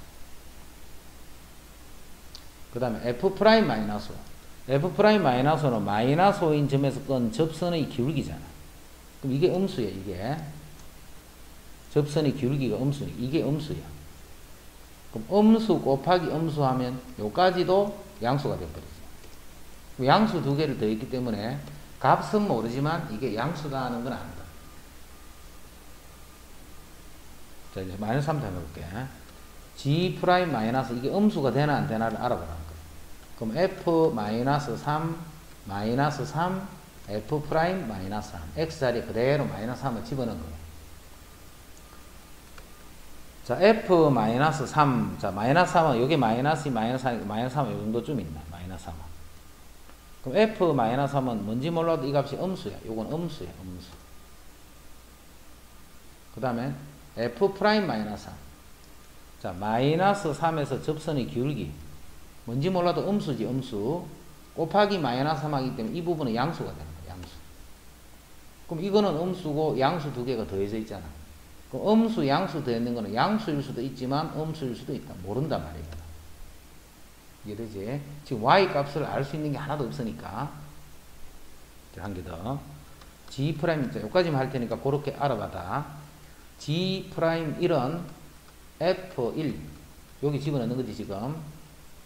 그 다음에 f 프라임 마이너스 5. f 프라임 마이너스 5는 마이너스 5인 점에서 건 접선의 기울기잖아. 그럼 이게 음수야, 이게. 접선의 기울기가 음수니 이게 음수야. 그럼 음수 곱하기 음수 하면 요까지도 양수가 되어버리죠. 양수 두 개를 더했기 때문에 값은 모르지만 이게 양수다 하는 건 안다. 자, 이제 마이너스 3 해볼게. g 프라임 마이너스 이게 음수가 되나 안 되나를 알아보라는 거예요. 그럼 f 마이너스 3 마이너스 3 f 프라임 마이너스 3 x 자리에 그대로 마이너스 3을 집어넣은 거예요. 자, f 마이너스 3 자 마이너스 3은 여기 마이너스 마이너스 3이 마이너스 3은 요 정도쯤 있나 마이너스 3은. 그럼 f 마이너스 3은 뭔지 몰라도 이 값이 음수야. 요건 음수야, 음수. 그 다음에 f 프라임 마이너스 3. 자, 마이너스 3에서 접선의 기울기. 뭔지 몰라도 음수지, 음수. 곱하기 마이너스 3 하기 때문에 이 부분은 양수가 되는 거야, 양수. 그럼 이거는 음수고 양수 두 개가 더해져 있잖아. 그럼 음수, 양수 더했는 거는 양수일 수도 있지만 음수일 수도 있다. 모른단 말이야. 이해되지? 지금 y 값을 알 수 있는 게 하나도 없으니까. 한 개 더. g 프라임, 여기까지만 할 테니까 그렇게 알아봐다. g 프라임 1은 f1 여기 집어넣는 거지 지금.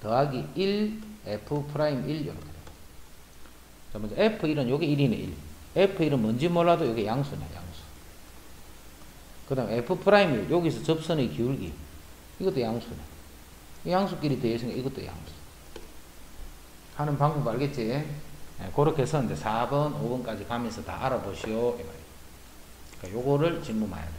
더하기 1 f 프라임 1 이렇게. 자, 먼저 f1은 요게 1이네 1. f1은 뭔지 몰라도 요게 양수네, 양수. 그 다음 f 프라임 1 여기서 접선의 기울기 이것도 양수네. 이 양수끼리 더해서니까 이것도 양수. 하는 방법 알겠지? 네, 그렇게 해서 이제 4번, 5번까지 가면서 다 알아보시오 이 말이에요. 그러니까 요거를 질문 많이 해야 돼요.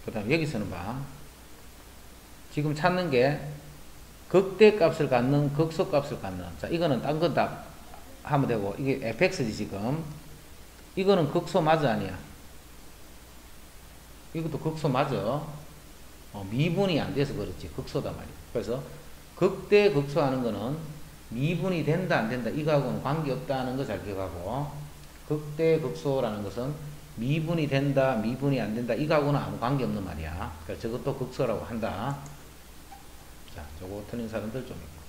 그 다음 여기서는 봐. 지금 찾는 게 극대값을 갖는 극소값을 갖는. 자, 이거는 딴 건 다 하면 되고 이게 fx지 지금. 이거는 극소 맞아 아니야? 이것도 극소 맞아. 미분이 안 돼서 그렇지. 극소다 말이야. 그래서 극대 극소하는 거는 미분이 된다 안 된다 이거하고는 관계없다는 거 잘 기억하고, 극대 극소라는 것은 미분이 된다 미분이 안 된다 이거하고는 아무 관계없는 말이야. 그러니까 저것도 극소라고 한다. 자, 저거 틀린 사람들 좀 있고.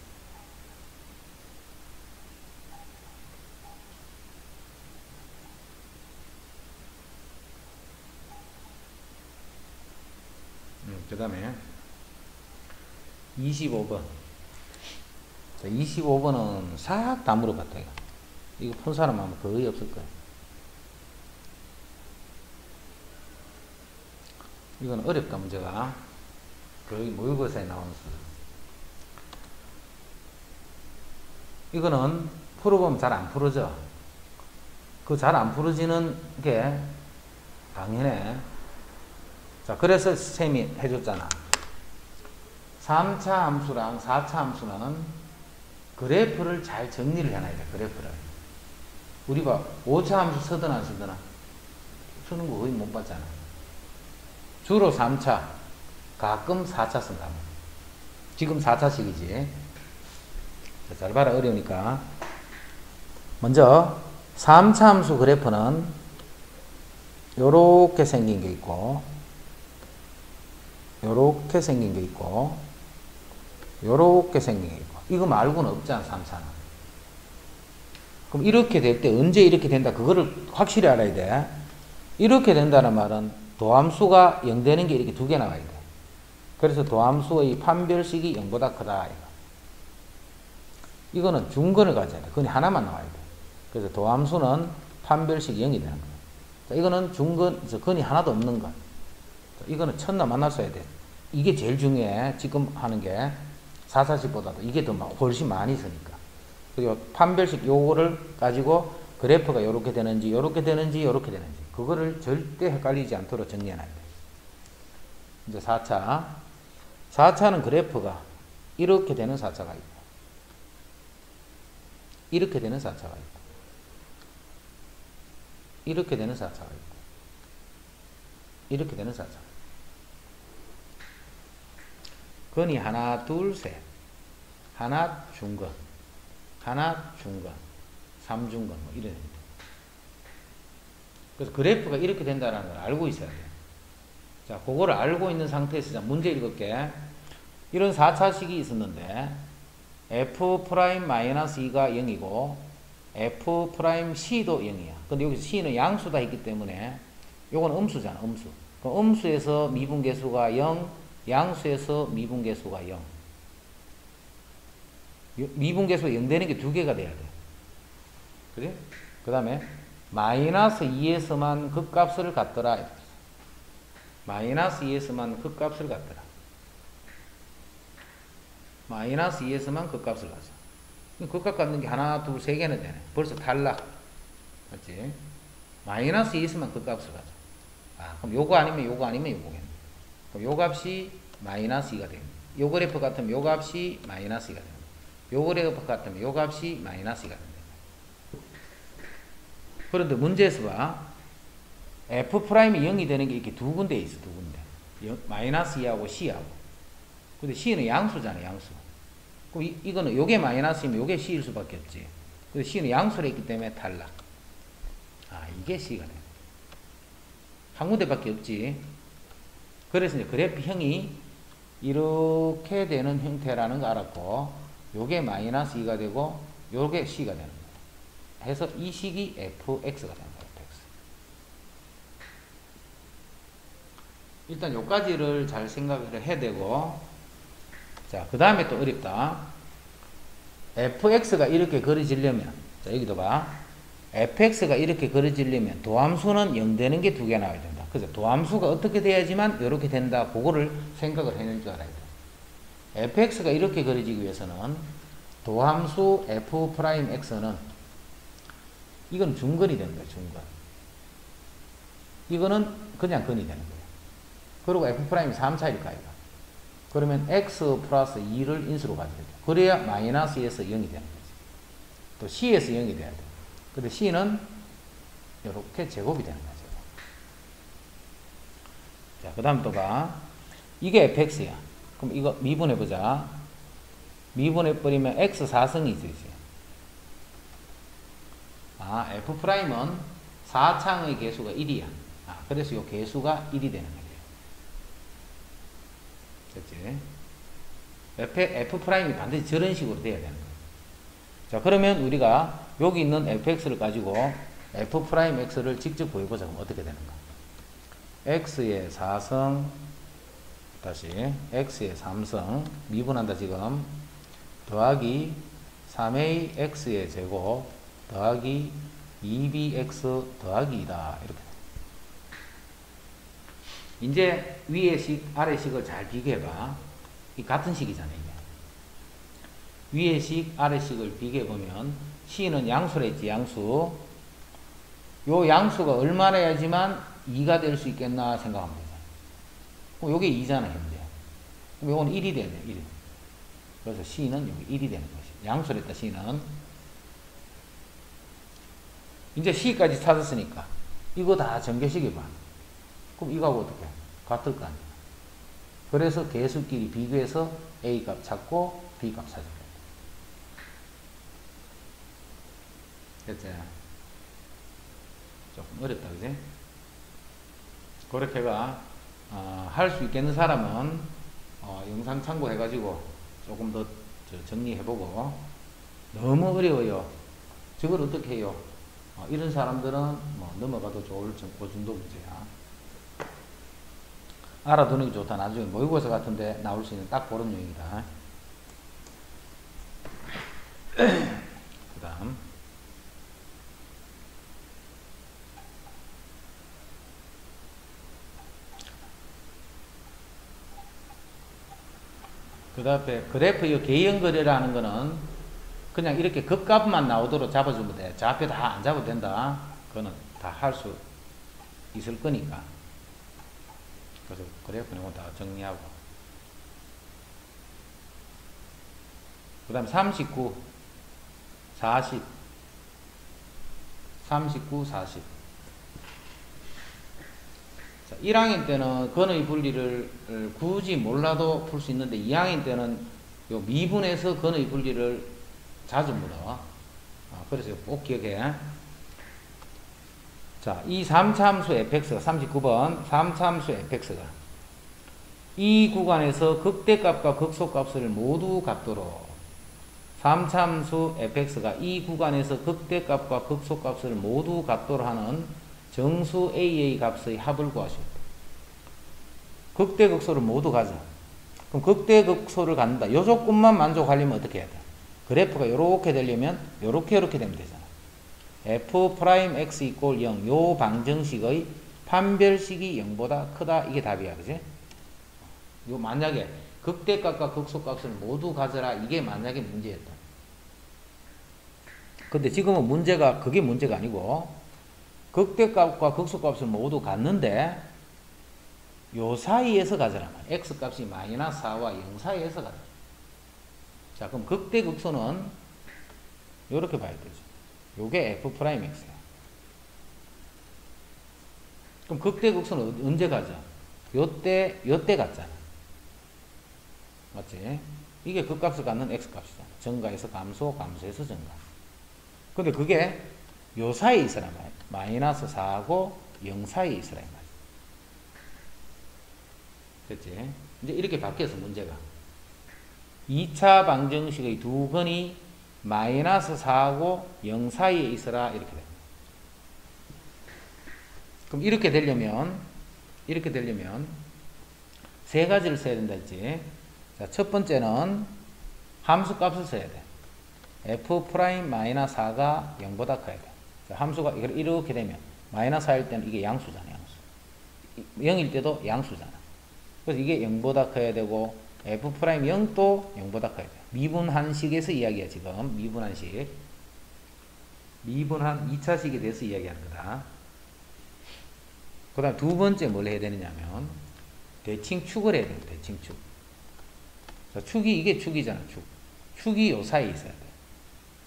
그 다음에 25번. 자, 25번은 싹 다 물어봤다. 이거 푼 사람 아마 거의 없을 거야. 이건 어렵다, 문제가. 거의 모의고사에 나오는 수. 이거는 풀어보면 잘 안 풀어져. 그 잘 안 풀어지는 게 당연해. 자, 그래서 쌤이 해줬잖아. 3차 함수랑 4차 함수는 그래프를 잘 정리를 해놔야 돼, 그래프를. 우리 봐, 5차 함수 쓰든 안 쓰든 쓰는 거 거의 못 봤잖아. 주로 3차, 가끔 4차 쓴다. 지금 4차식이지. 자, 잘 봐라, 어려우니까. 먼저 3차 함수 그래프는 요렇게 생긴 게 있고, 요렇게 생긴 게 있고, 요렇게 생긴 게 있고, 이거 말고는 없잖아, 3차는. 그럼 이렇게 될 때 언제 이렇게 된다, 그거를 확실히 알아야 돼. 이렇게 된다는 말은 도함수가 0 되는 게 이렇게 두 개 나와야 돼. 그래서 도함수의 판별식이 0보다 크다. 이거는 중근을 가져야 돼. 그건 하나만 나와야 돼. 그래서 도함수는 판별식이 0이 되는 거야. 자, 이거는 중근, 근이 하나도 없는 거. 이거는 첫나 만났어야 돼. 이게 제일 중요해. 지금 하는 게 4차식보다도 이게 더 훨씬 많이 쓰니까. 그리고 판별식 요거를 가지고 그래프가 요렇게 되는지 요렇게 되는지 요렇게 되는지 그거를 절대 헷갈리지 않도록 정리해놔야 돼. 이제 4차. 4차는 그래프가 이렇게 되는 4차가 있고 이렇게 되는 4차가 있고 이렇게 되는 4차가 있고 이렇게 되는 4차. 근이 하나, 둘, 셋. 하나 중근, 하나 중근, 3중근 뭐 이런. 그래서 그래프가 이렇게 된다는 걸 알고 있어야 돼요. 자, 그거를 알고 있는 상태에서 자, 문제 읽을게. 이런 4차식이 있었는데 f'-2가 0이고 f'C도 0이야. 근데 여기서 C는 양수다 했기 때문에 요건 음수잖아, 음수. 그럼 음수에서 미분계수가 0, 양수에서 미분계수가 0. 미분계수가 0 되는 게 두 개가 돼야 돼. 그래? 그 다음에 마이너스 2에서만 극값을 갖더라. 마이너스 2에서만 극값을 갖더라. 마이너스 2에서만 극값을 가져. 극값 갖는 게 하나, 둘, 세 개는 되네. 벌써 탈락. 맞지? 마이너스 2에서만 극값을 가져. 아, 그럼 요거 아니면 요거 아니면 요거겠네. 그럼 요 값이 마이너스 2가 되겠네. 요 그래프 같으면 요 값이 마이너스 2가 되는 요 그래프 같으면 요 값이 마이너스 2가 된다. 그런데 문제에서 봐. F'이 0이 되는 게 이렇게 두 군데에 있어, 두 군데. 마이너스 2하고 C하고. 근데 C는 양수잖아, 양수. 그럼 이거는 요게 마이너스이면 요게 C일 수밖에 없지. 근데 C는 양수로 했기 때문에 탈락. 아, 이게 C가 돼. 한 군데밖에 없지. 그래서 이제 그래프형이 이렇게 되는 형태라는 거 알았고, 요게 마이너스 2가 되고, 요게 C가 되는 거야. 해서 이 식이 fx가 되는 거야, fx. 일단 요까지를 잘 생각을 해야 되고, 자, 그 다음에 또 어렵다. fx가 이렇게 그려지려면, 자, 여기도 봐. fx가 이렇게 그려지려면 도함수는 0 되는 게 두 개 나와야 된다. 그래서 도함수가 어떻게 돼야지만 이렇게 된다. 그거를 생각을 해낼 줄 알아야 돼. fx가 이렇게 그려지기 위해서는 도함수 f'x는 이건 중근이 되는 거야, 중근. 이거는 그냥 근이 되는 거야. 그리고 f'이 3차일까, 이거. 그러면 x 플러스 2를 인수로 가져야 돼. 그래야 마이너스 2에서 0이 되는 거지. 또 c에서 0이 돼야 돼. 근데 c는 이렇게 제곱이 되는 거죠. 자, 그 다음 또 봐. 이게 fx야. 그럼 이거 미분해보자. 미분해버리면 x 4승이 있어야지. 아, f'은 4창의 개수가 1이야. 아, 그래서 이 개수가 1이 되는 거예요. 됐지? f'이 반드시 저런 식으로 돼야 되는 거예요. 자, 그러면 우리가 여기 있는 fx를 가지고 f'x를 직접 보여보자. 그럼 어떻게 되는가? x의 4승, 다시 x의 3승, 미분한다 지금, 더하기 3a x의 제곱, 더하기 2bx 더하기 2다. 이렇게. 이제 위의 식, 아래 식을 잘 비교해봐. 이 같은 식이잖아, 이게. 위의 식, 아래 식을 비교해보면, C는 양수라 했지, 양수. 요 양수가 얼마나 해야지만 2가 될 수 있겠나 생각하면 되잖아. 그럼 요게 2잖아, 현재. 그럼 요건 1이 되네, 1. 그래서 C는 여기 1이 되는 것이. 양수라 했다, C는. 이제 C까지 찾았으니까. 이거 다 전개식이봐. 그럼 이거하고 어떻게? 같을 거 아니야. 그래서 계수끼리 비교해서 A 값 찾고 B 값 찾아야 돼. 됐지? 조금 어렵다, 그지? 그렇게가 할 수 있겠는 사람은 영상 참고해가지고 조금 더 정리해보고, 너무 어려워요. 저걸 어떻게 해요? 이런 사람들은 뭐 넘어가도 좋을 그 정도 문제야. 알아두는 게 좋다. 나중에 모의고사 같은데 나올 수 있는 딱 그런 유형이다. 그 다음 그 다음에 그래프 이 개연거래라는 거는 그냥 이렇게 극값만 나오도록 잡아주면 돼. 좌표 다 안 잡아도 된다. 그거는 다 할 수 있을 거니까. 그래서 그래프는 다 정리하고. 그 다음에 39, 40, 39, 40. 자, 1학년 때는 근의 분리를 굳이 몰라도 풀 수 있는데 2학년 때는 요 미분에서 근의 분리를 자주 물어. 그래서 꼭 기억해. 자, 이 3차함수 fx가 39번 3차함수 fx가 이 구간에서 극대값과 극소값을 모두 갖도록 3차함수 fx가 이 구간에서 극대값과 극소값을 모두 갖도록 하는 정수 a의 값의 합을 구하시오. 극대극소를 모두 가져. 그럼 극대극소를 갖는다. 요 조건만 만족하려면 어떻게 해야 돼? 그래프가 요렇게 되려면 요렇게 되면 되잖아. f'x 이꼴 0. 요 방정식의 판별식이 0보다 크다. 이게 답이야. 그지? 요 만약에 극대값과 극소값을 모두 가져라. 이게 만약에 문제였다. 근데 지금은 문제가 그게 문제가 아니고 극대값과 극소값을 모두 갖는데 요 사이에서 가져라. x값이 마이너스 4와 0 사이에서 가져라. 자, 그럼 극대극소는 요렇게 봐야 되죠. 요게 f'x야. 그럼 극대극소는 언제 가져? 요때 갔잖아. 맞지? 이게 극값을 갖는 x값이잖아. 증가에서 감소, 감소에서 증가. 근데 그게 요 사이에 있으란 말이야. 마이너스 4하고 0 사이에 있으란 말이야. 됐지? 이제 이렇게 바뀌어서 문제가 2차 방정식의 두 근이 마이너스 4하고 0 사이에 있어라. 이렇게 돼. 그럼 이렇게 되려면 세 가지를 써야 된다 했지. 자, 첫 번째는 함수 값을 써야 돼. f'-4가 0보다 커야 돼. 자, 함수가 이렇게 되면 마이너스 4일 때는 이게 양수잖아. 양수. 0일 때도 양수잖아. 그래서 이게 0보다 커야 되고 f'0도 0보다 커야 돼. 미분한식에서 이야기야. 지금 미분한식. 미분한 2차식에 대해서 이야기하는 거다. 그 다음 두 번째 뭘 해야 되느냐면 대칭축을 해야 돼. 대칭축. 자, 축이 이게 축이잖아. 축이 요 사이에 있어야 돼.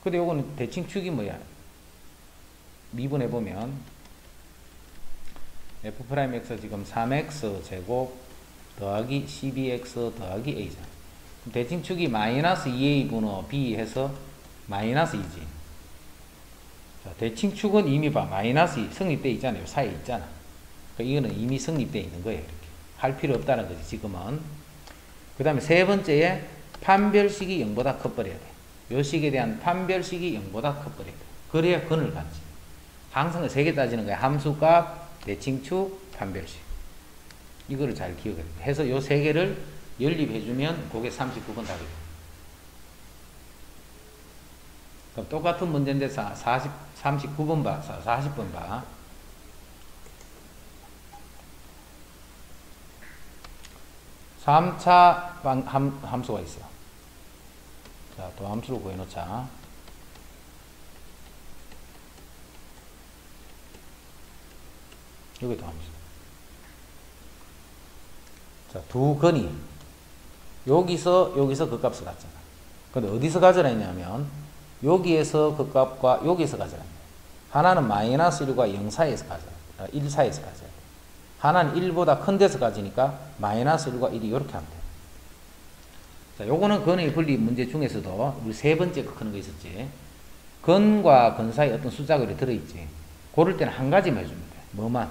근데 요거는 대칭축이 뭐야? 미분해보면 f'x 지금 3x 제곱 더하기 12x 더하기 a잖아. 대칭축이 마이너스 2a 분의 b 해서 마이너스 2지. 자, 대칭축은 이미 봐. 마이너스 2 성립되어 있잖아요. 사이에 있잖아. 그러니까 이거는 이미 성립되어 있는 거예요. 이렇게. 할 필요 없다는 거지, 지금은. 그 다음에 세 번째에 판별식이 0보다 커버려야 돼. 요 식에 대한 판별식이 0보다 커버려야 돼. 그래야 근을 갖지. 항상 세 개 따지는 거야. 함수값, 대칭축, 판별식. 이거를 잘 기억해야 돼. 해서 요 세 개를 연립해주면 그게 39번 답이에요. 그럼 똑같은 문제인데 39번 봐. 40번 봐. 3차 함수가 있어요. 자, 도함수를 구해놓자. 여기 도함수. 자, 두 근이 여기서 그 값을 갖잖아. 근데 어디서 가져라 했냐면 여기에서 그 값과 여기에서 가져라. 하나는 마이너스 1과 0 사이에서 가져라. 1 사이에서 가져라. 하나는 1보다 큰 데서 가지니까 마이너스 1과 1이 이렇게 하면 돼. 자, 요거는 근의 분리 문제 중에서도 우리 세 번째 거 크는 거 있었지. 근과 근 사이 어떤 숫자가 들어있지. 고를 때는 한 가지만 해주면 돼. 뭐만?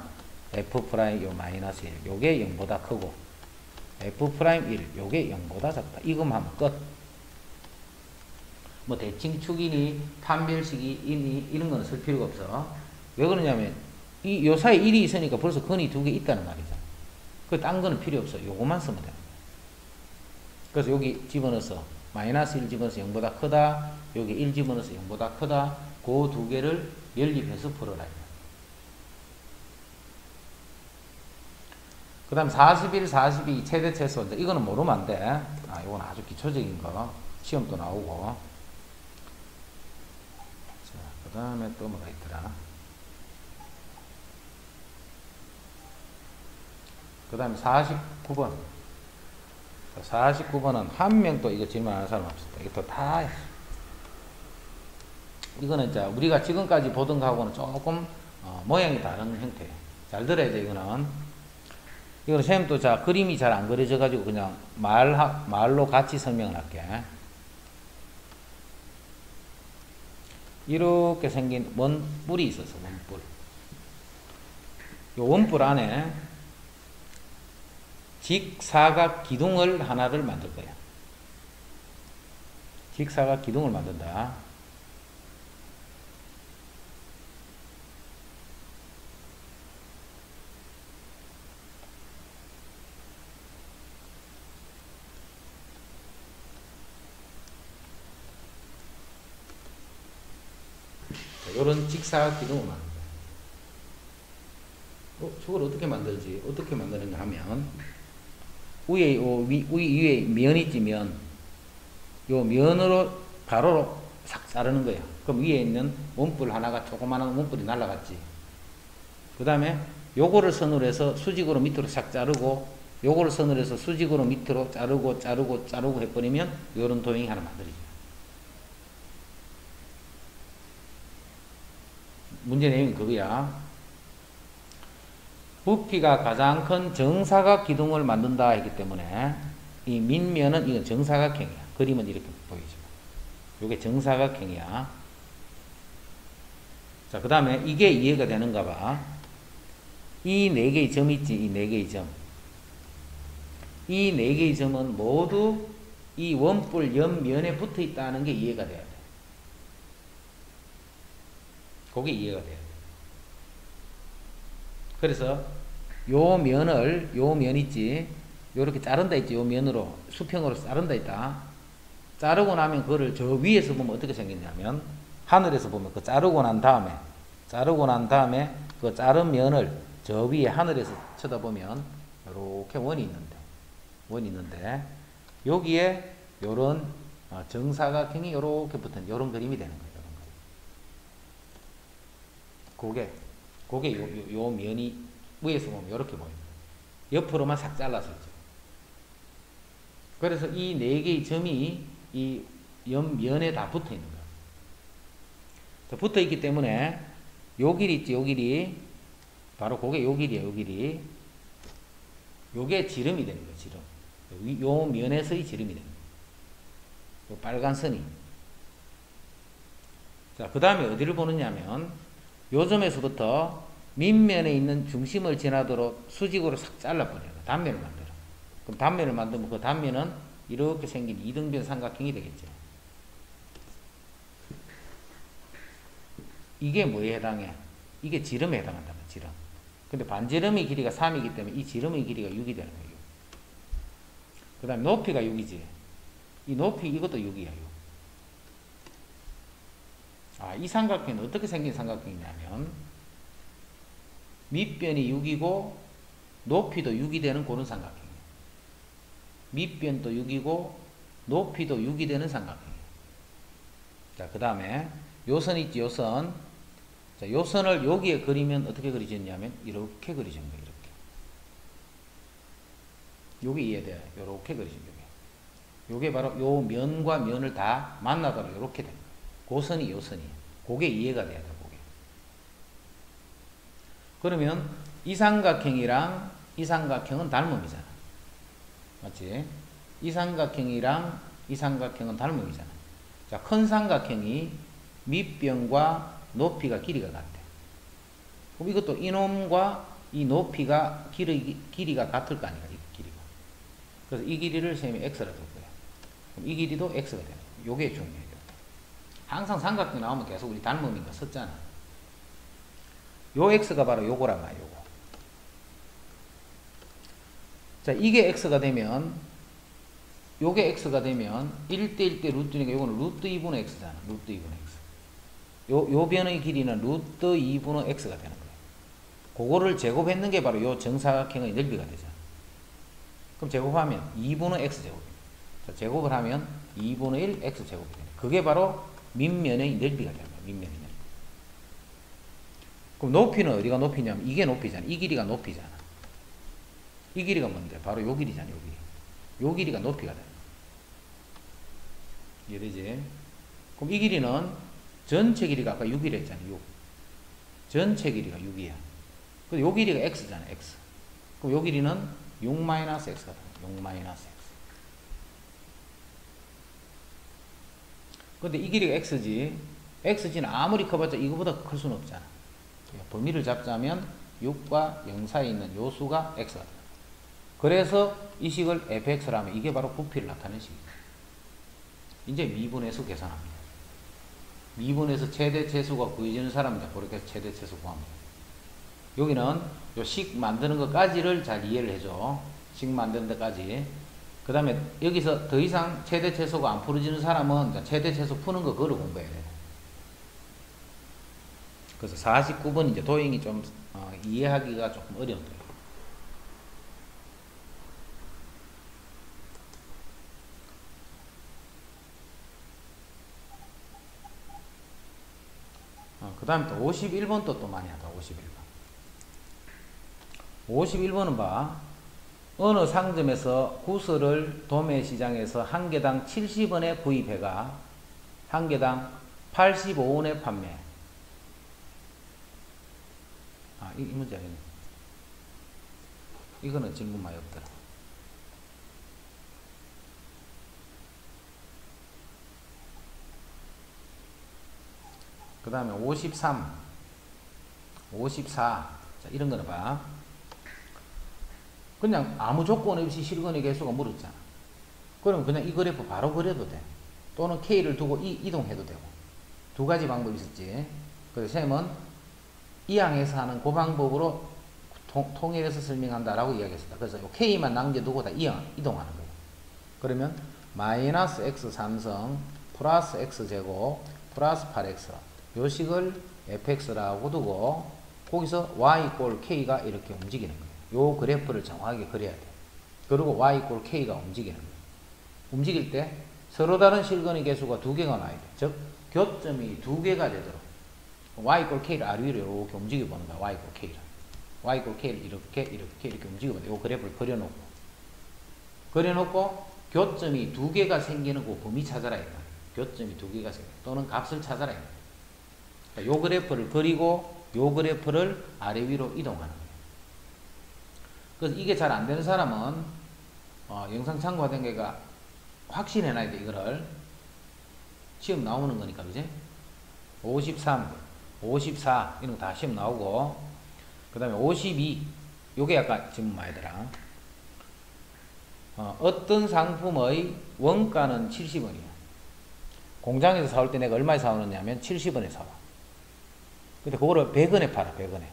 F' 요 마이너스 1. 요게 0보다 크고 F'1 요게 0보다 작다. 이것만 하면 끝. 뭐 대칭축이니 판별식이니 이런 거는 쓸 필요가 없어. 왜 그러냐면 요 사이에 1이 있으니까 벌써 근이 두 개 있다는 말이잖아. 그 딴 거는 필요 없어. 요거만 쓰면 돼. 그래서 여기 집어넣어서 마이너스 1 집어넣어서 0보다 크다. 여기 1 집어넣어서 0보다 크다. 그 두 개를 연립해서 풀어라. 그 다음 41, 42 최대 최소. 이거는 모르면 안 돼. 이건 아주 기초적인 거. 시험도 나오고. 자, 그 다음에 또 뭐가 있더라. 그 다음에 49번. 49번은 한 명도 이거 질문하는 사람 없습니다. 이게 또 다, 이거는 이제 우리가 지금까지 보던 거하고는 조금 모양이 다른 형태. 잘 들어야 돼, 이거는. 이거는 선생님도 자, 그림이 잘 안 그려져가지고 그냥 말로 같이 설명을 할게. 이렇게 생긴 원뿔이 있어서, 원뿔. 이 원뿔 안에 직사각 기둥을 하나를 만들 거야. 직사각 기둥을 만든다. 이런 직사각 기둥을 만든다. 저걸 어떻게 만들지? 어떻게 만드는가 하면 위에 면 있지, 면. 요 면으로 바로 싹 자르는 거야. 그럼 위에 있는 원뿔 하나가 조그마한 원뿔이 날라갔지. 그 다음에 요거를 선으로 해서 수직으로 밑으로 싹 자르고 요거를 선으로 해서 수직으로 밑으로 자르고 해버리면 요런 도형이 하나 만들어지죠. 문제 내용이 그거야. 부피가 가장 큰 정사각 기둥을 만든다 했기 때문에 이 밑면은 이건 정사각형이야. 그림은 이렇게 보이죠. 이게 정사각형이야. 자, 그 다음에 이게 이해가 되는가 봐. 이 네 개의 점 있지, 이 네 개의 점. 이 네 개의 점은 모두 이 원뿔 옆면에 붙어 있다는 게 이해가 돼야 돼. 그게 이해가 돼요. 그래서 요 면 있지, 요렇게 자른다 있지, 요 면으로 수평으로 자른다 있다. 자르고 나면 그거를 저 위에서 보면 어떻게 생겼냐면 하늘에서 보면 그 자르고 난 다음에 그 자른 면을 저 위에 하늘에서 쳐다보면 요렇게 원이 있는데 여기에 요런 정사각형이 요렇게 붙은 요런 그림이 되는 거예요. 그게 요 면이 위에서 보면 이렇게 보입니다. 옆으로만 싹 잘라서 있죠. 그래서 이 네 개의 점이 이 옆면에 다 붙어 있는 거예요. 붙어 있기 때문에 요 길이 있지, 요 길이. 바로 그게 요 길이에요, 요 길이. 요게 지름이 되는 거예요, 지름. 요 면에서의 지름이 되는 거예요. 요 빨간 선이. 자, 그 다음에 어디를 보느냐면 요 점에서부터 밑면에 있는 중심을 지나도록 수직으로 싹 잘라버려요. 단면을 만들어. 그럼 단면을 만들면 그 단면은 이렇게 생긴 이등변 삼각형이 되겠죠. 이게 뭐에 해당해? 이게 지름에 해당한다. 지름. 근데 반지름의 길이가 3이기 때문에 이 지름의 길이가 6이 되는 거예요. 그 다음에 높이가 6이지. 이 높이 이것도 6이야. 6. 이 삼각형은 어떻게 생긴 삼각형이냐면 밑변이 6이고 높이도 6이 되는 그런 삼각형이에요. 밑변도 6이고 높이도 6이 되는 삼각형이에요. 자, 그 다음에 요선 있지, 요선. 자, 요선을 여기에 그리면 어떻게 그리졌냐면 이렇게 그리진 거예요. 이렇게. 요게 이해돼요. 요렇게 그리진 거예요. 요게 바로 요 면과 면을 다 만나도록 요렇게 된 거예요. 그 선이 요 선이에요. 그게 이해가 돼야 돼요. 그게. 그러면 이 삼각형이랑 이 삼각형은 닮음이잖아. 맞지? 이 삼각형이랑 이 삼각형은 닮음이잖아. 자, 큰 삼각형이 밑변과 높이가 길이가 같대. 그럼 이것도 이놈과 이 높이가 길이가 같을 거 아니야. 이 길이가. 그래서 이 길이를 셈이 x라 줄 거야. 그럼 이 길이도 x가 되는 거야. 요게 중요해요. 항상 삼각형 나오면 계속 우리 닮음인 거 썼잖아. 요 x가 바로 요거란 말이야. 요거. 자, 이게 x가 되면 요게 x가 되면 1대 1대 루트니까 요거는 루트 2분의 x잖아. 루트 2분의 x. 요 변의 길이는 루트 2분의 x가 되는 거예요. 그거를 제곱했는 게 바로 요 정사각형의 넓이가 되잖아. 그럼 제곱하면 2분의 x제곱입니다. 자, 제곱을 하면 2분의 1 x제곱이 되네. 그게 바로 밑면의 넓이가 되는 거예요. 밑면의 넓이. 그럼 높이는 어디가 높이냐면 이게 높이잖아. 이 길이가 높이잖아. 이 길이가 뭔데? 바로 요 길이잖아. 요 길이. 요 길이가 높이가 되는 거예요. 이해되지? 그럼 이 길이는 전체 길이가 아까 6이라 했잖아. 6. 전체 길이가 6이야. 그럼 요 길이가 x잖아. x. 그럼 요 길이는 6-x가 되는 거야. 6-x. 근데 이 길이가 x지. x지는 아무리 커봤자 이거보다 클 수는 없잖아. 범위를 잡자면 6과 0 사이에 있는 요 수가 x가 돼요. 그래서 이 식을 fx라면 이게 바로 부피를 나타내는 식입니다. 이제 미분해서 계산합니다. 미분해서 최대체수가 구해지는 사람은 그렇게 해서 최대체수 구합니다. 여기는 요 식 만드는 것까지를 잘 이해를 해줘. 식 만드는 데까지. 그 다음에 여기서 더 이상 최대체수가 안 풀어지는 사람은 최대체수 푸는 거 그걸 공부해야 돼. 그래서 49번 이제 도형이 좀 이해하기가 조금 어려운 거예요. 그 다음에 또 51번도 또 많이 하다. 51번은 봐. 어느 상점에서 구슬을 도매시장에서 한 개당 70원에 구입해가 한 개당 85원에 판매. 이 문제 아니네. 이거는 질문 많이 없더라. 그 다음에 53, 54. 자, 이런 거는 봐. 그냥 아무 조건 없이 실근의 개수가 물었잖아. 그럼 그냥 이 그래프 바로 그려도 돼. 또는 K를 두고 이동해도 되고. 두 가지 방법이 있었지. 그래서 쌤은 이항에서 하는 그 방법으로 통일해서 설명한다라고 이야기했습니다. 그래서 K만 남겨두고 다 이동하는 거예요. 그러면 마이너스 x 3성 플러스 x제곱 플러스 8x 요 식을 fx라고 두고 거기서 y 꼴 k가 이렇게 움직이는 거예요. 요 그래프를 정확하게 그려야 돼요. 그리고 y 꼴 k가 움직이는 거예요. 움직일 때 서로 다른 실근의 개수가 두 개가 나야 돼. 즉 교점이 두 개가 되도록 y 꼴 k를 아래 위로 이렇게 움직여 보는 거야. y 꼴 k를. y 꼴 k를 이렇게 움직여 보는 거야. 요 그래프를 그려놓고 교점이 두 개가 생기는 그 범위 찾아라. 교점이 두 개가 생겨. 또는 값을 찾아라. 요 그래프를 그리고 요 그래프를 아래 위로 이동하는 거예요. 그래서 이게 잘 안 되는 사람은 영상 참고하던 게가 확신해놔야 돼. 이거를 시험 나오는 거니까 그지? 53, 54 이런 거 다 시험 나오고 그 다음에 52 요게 아까 질문 많이 더라. 어떤 상품의 원가는 70원이야. 공장에서 사올 때 내가 얼마에 사오느냐면 70원에 사와. 근데 그거를 100원에 팔아. 100원에.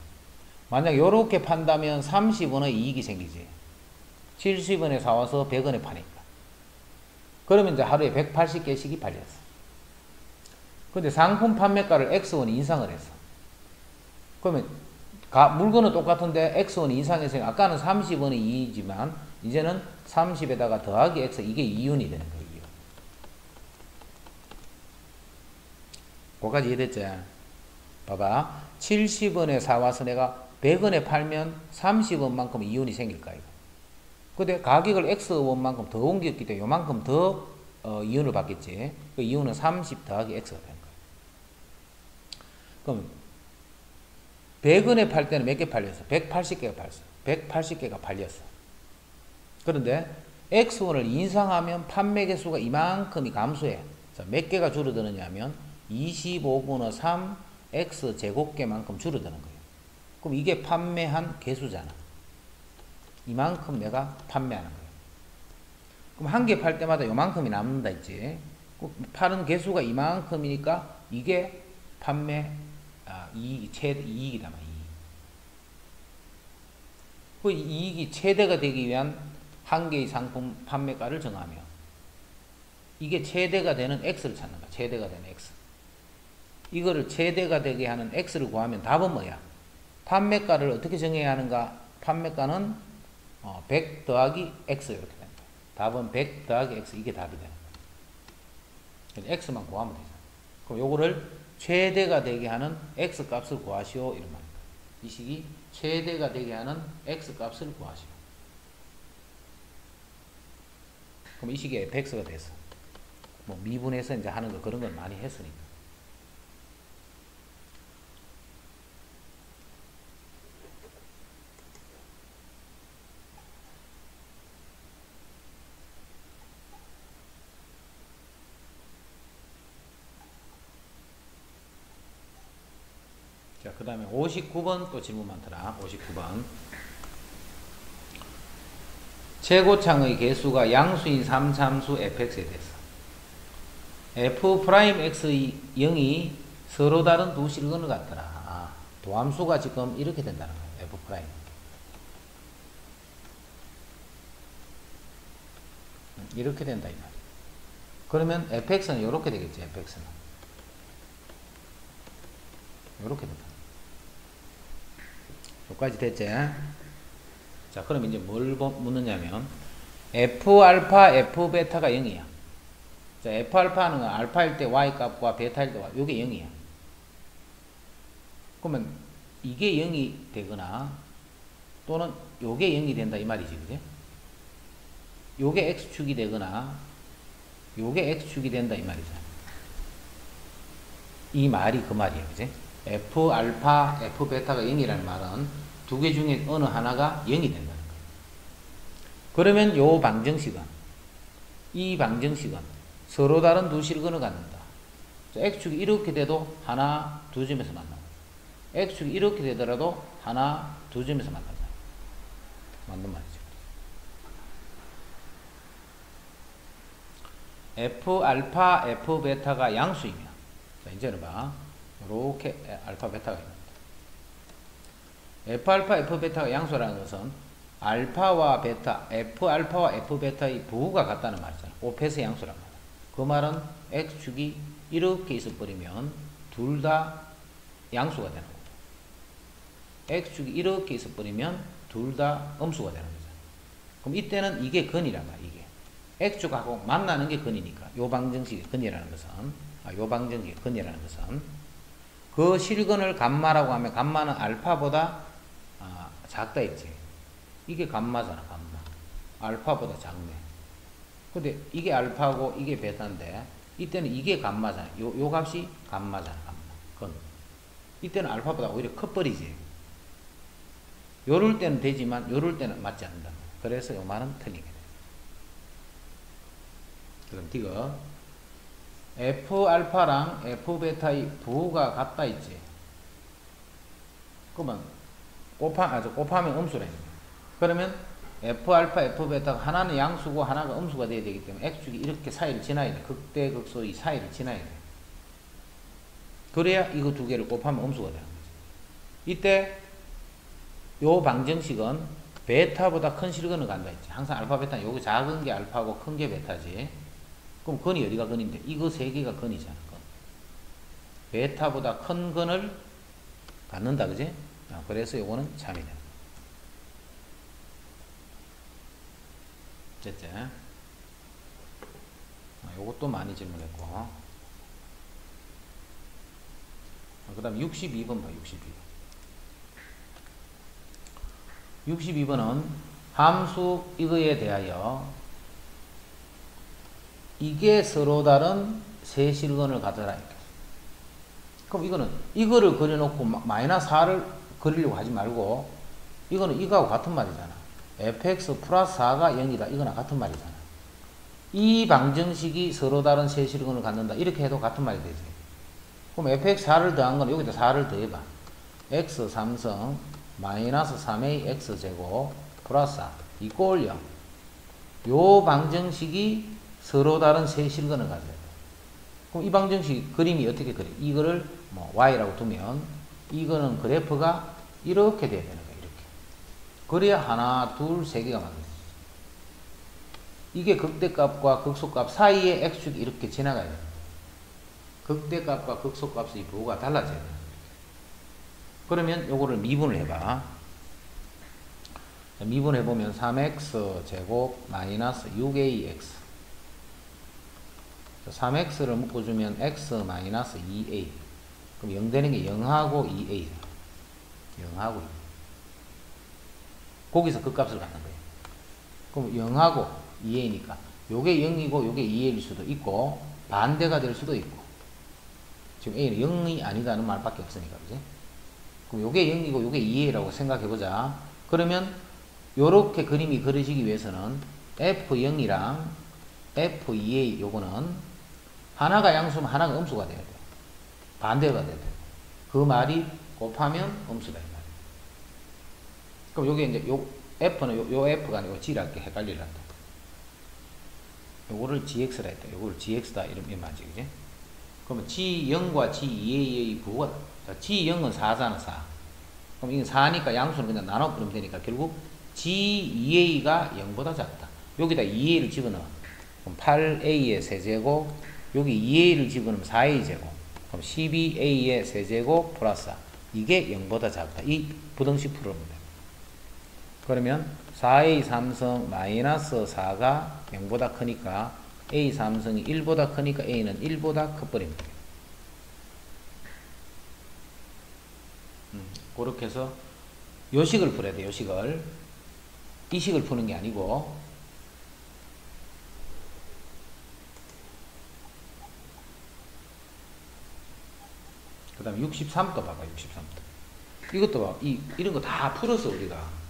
만약 요렇게 판다면 30원의 이익이 생기지. 70원에 사와서 100원에 파니까. 그러면 이제 하루에 180개씩이 팔렸어. 근데 상품 판매가를 X원이 인상을 했어. 그러면 물건은 똑같은데 x1이 인상했으니까 아까는 30원이 2이지만 이제는 30에다가 더하기 x 이게 2원이 되는 거예요. 2원. 그거까지 이해됐지? 봐봐. 70원에 사와서 내가 100원에 팔면 30원만큼 2원이 생길까 이거. 근데 가격을 x원만큼 더 옮겼기 때문에 요만큼 더 이윤을 받겠지. 그 이윤은 30 더하기 x가 되는 거야. 그럼 100원에 팔 때는 몇 개 팔렸어? 180개가 팔렸어. 180개가 팔렸어. 그런데 x원을 인상하면 판매 개수가 이만큼이 감소해. 자, 몇 개가 줄어드느냐 하면 25분의 3 x 제곱개만큼 줄어드는 거예요. 그럼 이게 판매한 개수잖아. 이만큼 내가 판매하는 거예요. 그럼 한 개 팔 때마다 요만큼이 남는다 있지. 파는 개수가 이만큼이니까 이게 판매 이익이다. 그 이익이 최대가 되기 위한 한 개의 상품 판매가를 정하며 이게 최대가 되는 x를 찾는 거야. 최대가 되는 x. 이거를 최대가 되게 하는 x를 구하면 답은 뭐야? 판매가를 어떻게 정해야 하는가? 판매가는 100 더하기 x 이렇게 됩니다. 답은 100 더하기 x 이게 답이 되는 거예요. x만 구하면 되잖아. 그럼 요거를 최대가 되게 하는 x 값을 구하시오 이런 말입니다. 이 식이 최대가 되게 하는 x 값을 구하시오. 그럼 이 식이 fx가 됐어. 뭐 미분해서 이제 하는 거 그런 걸 많이 했으니까. 자, 그 다음에 59번 또 질문 많더라. 59번. 최고창의 개수가 양수인 3참수 fx에 대해서 f'x의 0이 서로 다른 두 실근을 같더라. 도함수가 지금 이렇게 된다는 거예요. f'. 이렇게 된다 이 말이에요. 그러면 fx는 이렇게 되겠지. fx는 이렇게 된다. 여기까지 됐지? 자, 그럼 이제 뭘 묻느냐면 F알파, F베타가 0이야. 자, F알파는 알파일 때 Y값과 베타일 때 Y, 요게 0이야. 그러면 이게 0이 되거나 또는 요게 0이 된다 이 말이지, 그지? 요게 X축이 되거나 요게 X축이 된다 이 말이잖아. 이 말이 그 말이야, 그지? F알파, F베타가 0이라는 말은 두 개 중에 어느 하나가 0이 된다는 거예요. 그러면 요 방정식은, 이 방정식은 서로 다른 두 실근을 갖는다. X축이 이렇게 돼도 하나, 두 점에서 만나고, X축이 이렇게 되더라도 하나, 두 점에서 만난다. 맞는 말이죠. F알파, F베타가 양수이면, 자, 이제는 봐. 이렇게 알파, 베타가 있습니다. F알파, F베타가 양수라는 것은 알파와 베타, F알파와 F베타의 부호가 같다는 말이잖아. 오페스 양수란 말이야. 그 말은 X축이 이렇게 있어버리면 둘 다 양수가 되는 거고, X축이 이렇게 있어버리면 둘 다 음수가 되는 거잖아. 그럼 이때는 이게 근이란 말이야. 이게 X축하고 만나는 게 근이니까 요 방정식의 근이라는 것은, 요 방정식의 근이라는 것은 그 실근을 감마라고 하면 감마는 알파보다 작다 했지. 이게 감마잖아. 감마. 알파보다 작네. 근데 이게 알파고 이게 베타인데 이때는 이게 감마잖아. 요 값이 감마잖아. 감마. 근. 이때는 알파보다 오히려 커버리지. 요럴 때는 되지만 요럴 때는 맞지 않는다. 그래서 요 말은 틀리게 돼. 그럼 디귿 F알파랑 F베타의 부호가 같다 있지. 그러면 곱하면 음수라. 그러면 F알파, F베타가 하나는 양수고 하나가 음수가 돼야 되기 때문에 X축이 이렇게 사이를 지나야 돼. 극대극소의 사이를 지나야 돼. 그래야 이거 두 개를 곱하면 음수가 되는 거지. 이때 요 방정식은 베타보다 큰 실근을 간다 했지. 항상 알파, 베타는 요거 작은 게 알파고 큰 게 베타지. 그럼 근이 어디가 근인데? 이거 세 개가 근이잖아. 근. 베타보다 큰 근을 갖는다, 그지? 그래서 요거는 참이 됩니다. 됐지? 요것도 많이 질문했고. 그 다음 62번 봐, 62번. 62번은 함수 이거에 대하여 이게 서로 다른 세 실근을 가져라. 그럼 이거는 이거를 그려놓고 마이너스 4를 그리려고 하지 말고 이거는 이거하고 같은 말이잖아. fx 플러스 4가 0이다. 이거나 같은 말이잖아. 이 방정식이 서로 다른 세 실근을 갖는다. 이렇게 해도 같은 말이 되지. 그럼 fx 4를 더한 건 여기다 4를 더해봐. x 3성 마이너스 3a x제곱 플러스 4 이꼴 0. 요 방정식이 서로 다른 세 실근을 가져야 돼. 그럼 이 방정식 그림이 어떻게 그려? 이거를 뭐 y라고 두면 이거는 그래프가 이렇게 돼야 되는 거야. 이렇게. 그래야 하나, 둘, 세 개가 만들어져. 이게 극대값과 극소값 사이에 x축이 이렇게 지나가야 돼. 극대값과 극소값의 부호가 달라져야 돼. 그러면 요거를 미분을 해봐. 미분해보면 3x 제곱 마이너스 6ax 3x를 묶어주면 x 마이너스 2a 그럼 0 되는 게 0하고 2a 0하고 2 거기서 그 값을 갖는 거예요. 그럼 0하고 2a니까 요게 0이고 요게 2a일 수도 있고 반대가 될 수도 있고 지금 a는 0이 아니다는 말밖에 없으니까 그지? 그럼 요게 0이고 요게 2a라고 생각해보자. 그러면 요렇게 그림이 그려지기 위해서는 f0이랑 f2a 요거는 하나가 양수면 하나가 음수가 돼야 돼. 반대가 돼야 돼. 그 말이 곱하면 음수다 이 말이야. 그럼 요게 이제 요 f는 요 f가 아니고 g랄게 헷갈리란다. 요거를 gx라 했다. 요거를 gx다 이러면 맞지 그지? 그러면 g0과 g2a의 부호가 g0은 4잖아 4. 그럼 이건 4니까 양수는 그냥 나눠버리면 되니까 결국 g2a가 0보다 작다. 여기다 2a를 집어넣어. 그럼 8a의 세제곱 여기 2a를 집어넣으면 4a 제곱 그럼 12a의 세제곱 플러스 4 이게 0보다 작다. 이 부등식 풀어보면 돼. 그러면 4a 3성 마이너스 4가 0보다 크니까 a 3성이 1보다 크니까 a는 1보다 커버립니다. 그렇게 해서 요식을 풀어야 돼. 요식을 이 식을 푸는 게 아니고 그 다음에 63도 봐봐. 63도 이것도 봐. 이런 거 다 풀었어 우리가.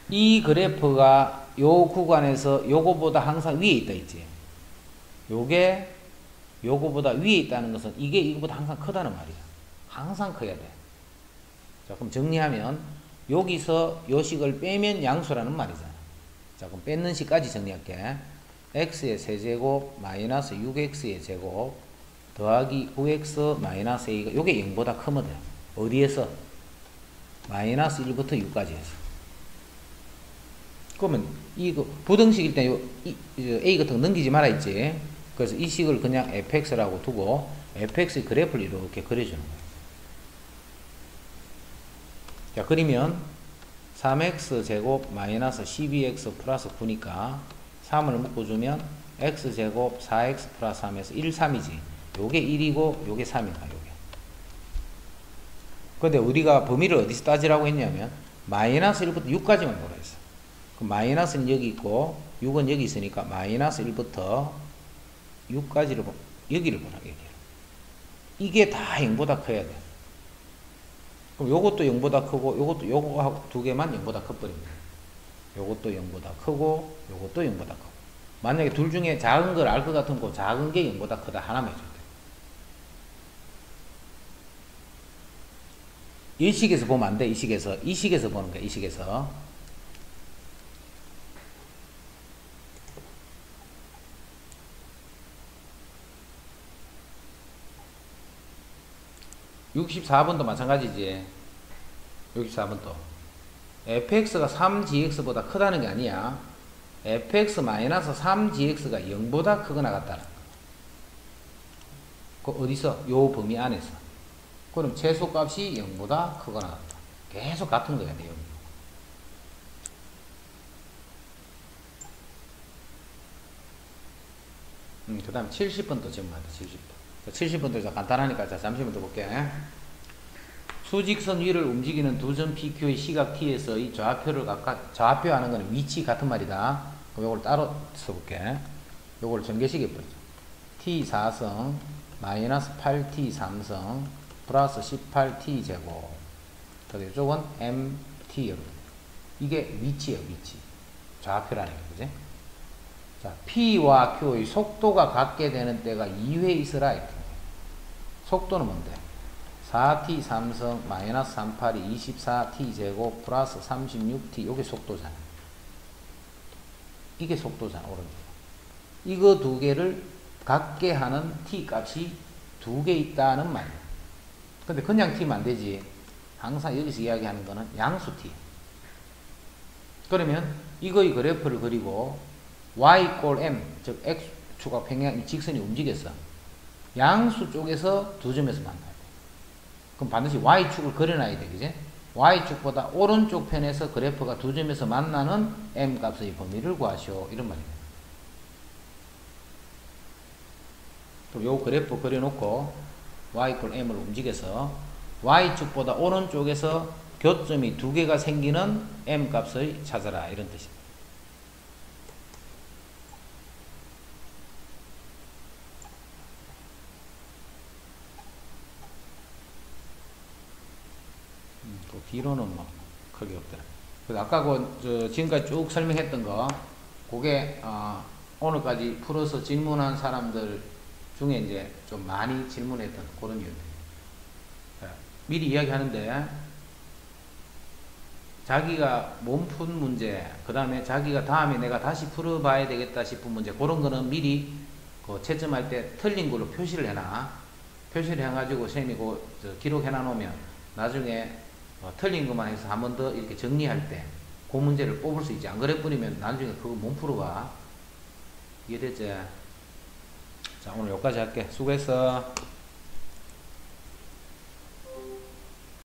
이 그래프가 요 구간에서 요거보다 항상 위에 있다 있지. 요게 요거보다 위에 있다는 것은 이게 이거보다 항상 크다는 말이야. 항상 커야 돼. 자 그럼 정리하면 여기서 요식을 빼면 양수라는 말이잖아. 자 그럼 뺏는 식까지 정리할게. x의 세제곱 마이너스 6x의 제곱 더하기 9x 마이너스 a가 요게 0보다 크거든. 어디에서? 마이너스 1부터 6까지 해서. 그러면 이거 부등식일 때 요 a 같은 거 넘기지 말아 있지. 그래서 이 식을 그냥 fx라고 두고 fx의 그래프를 이렇게 그려주는 거예요. 자 그리면 3x 제곱 마이너스 12x 플러스 9니까 3을 묶어주면 x 제곱 4x 플러스 3에서 1, 3이지. 요게 1이고 요게 3이다. 요게. 근데 우리가 범위를 어디서 따지라고 했냐면 마이너스 1부터 6까지만 보라 했어. 그럼 마이너스는 여기 있고 6은 여기 있으니까 마이너스 1부터 6까지를 여기를 보라. 여기를. 이게 다 0보다 커야 돼. 그럼 요것도 0보다 크고 요것도 요거 두 개만 0보다 커버립니다. 요것도 0보다 크고 요것도 0보다 크고. 만약에 둘 중에 작은 걸 알 것 같으면 그 작은 게 0보다 크다 하나만 해줘야 돼. 이 식에서 보면 안 돼. 이 식에서 보는 거야. 이 식에서. (64번도) 마찬가지지. 64번도 fx가 3gx보다 크다는 게 아니야. fx-3gx가 0보다 크거나 같다는 거. 그 어디서? 요 범위 안에서. 그럼 최소값이 0보다 크거나 같다. 계속 같은 거야, 내용이. 그 다음 70번도 질문한다. 70번. 70번도 자 간단하니까 자 잠시만 더 볼게. 수직선 위를 움직이는 두 점 PQ의 시각 T에서 이 좌표를 각각, 좌표 하는 거는 위치 같은 말이다. 그럼 요걸 따로 써볼게. 요걸 전개식에 버리죠. T 4성 마이너스 8T 3성 플러스 18T 제곱. 그래서 이쪽은 MT 여러분. 이게 위치예요, 위치. 좌표라는 게, 그지? 자, P와 Q의 속도가 같게 되는 때가 2회 있으라. 이렇게. 속도는 뭔데? 4t 3성 마이너스 38이 24t 제곱 플러스 36t. 요게 속도잖아. 이게 속도잖아, 오른쪽. 이거 두 개를 같게 하는 t 값이 두 개 있다는 말이야. 근데 그냥 t면 안 되지. 항상 여기서 이야기하는 거는 양수 t. 그러면 이거의 그래프를 그리고 y 꼴 m, 즉 x축과 평행 이 직선이 움직였어. 양수 쪽에서 두 점에서 만나야 돼. 그럼 반드시 y축을 그려놔야 돼, 그지? y축보다 오른쪽 편에서 그래프가 두 점에서 만나는 m 값의 범위를 구하시오. 이런 말이에요. 그럼 요 그래프 그려놓고 y 꼴 m을 움직여서 y축보다 오른쪽에서 교점이 두 개가 생기는 m 값을 찾아라. 이런 뜻입니다. 그 뒤로는 뭐 크게 없더라. 그래서 아까 지금까지 쭉 설명했던 거, 그게 오늘까지 풀어서 질문한 사람들 중에 이제 좀 많이 질문했던 그런 이유들. 미리 이야기하는데, 자기가 못 푼 문제, 그 다음에 자기가 다음에 내가 다시 풀어봐야 되겠다 싶은 문제, 그런 거는 미리 그 채점할 때 틀린 걸로 표시를 해놔. 표시를 해가지고 선생님이 기록해놔 놓으면 나중에 틀린 것만 해서 한 번 더 이렇게 정리할 때 그 문제를 뽑을 수 있지. 안 그래 뿌리면 나중에 그거 못 풀어봐. 이해됐지? 자, 오늘 여기까지 할게. 수고했어.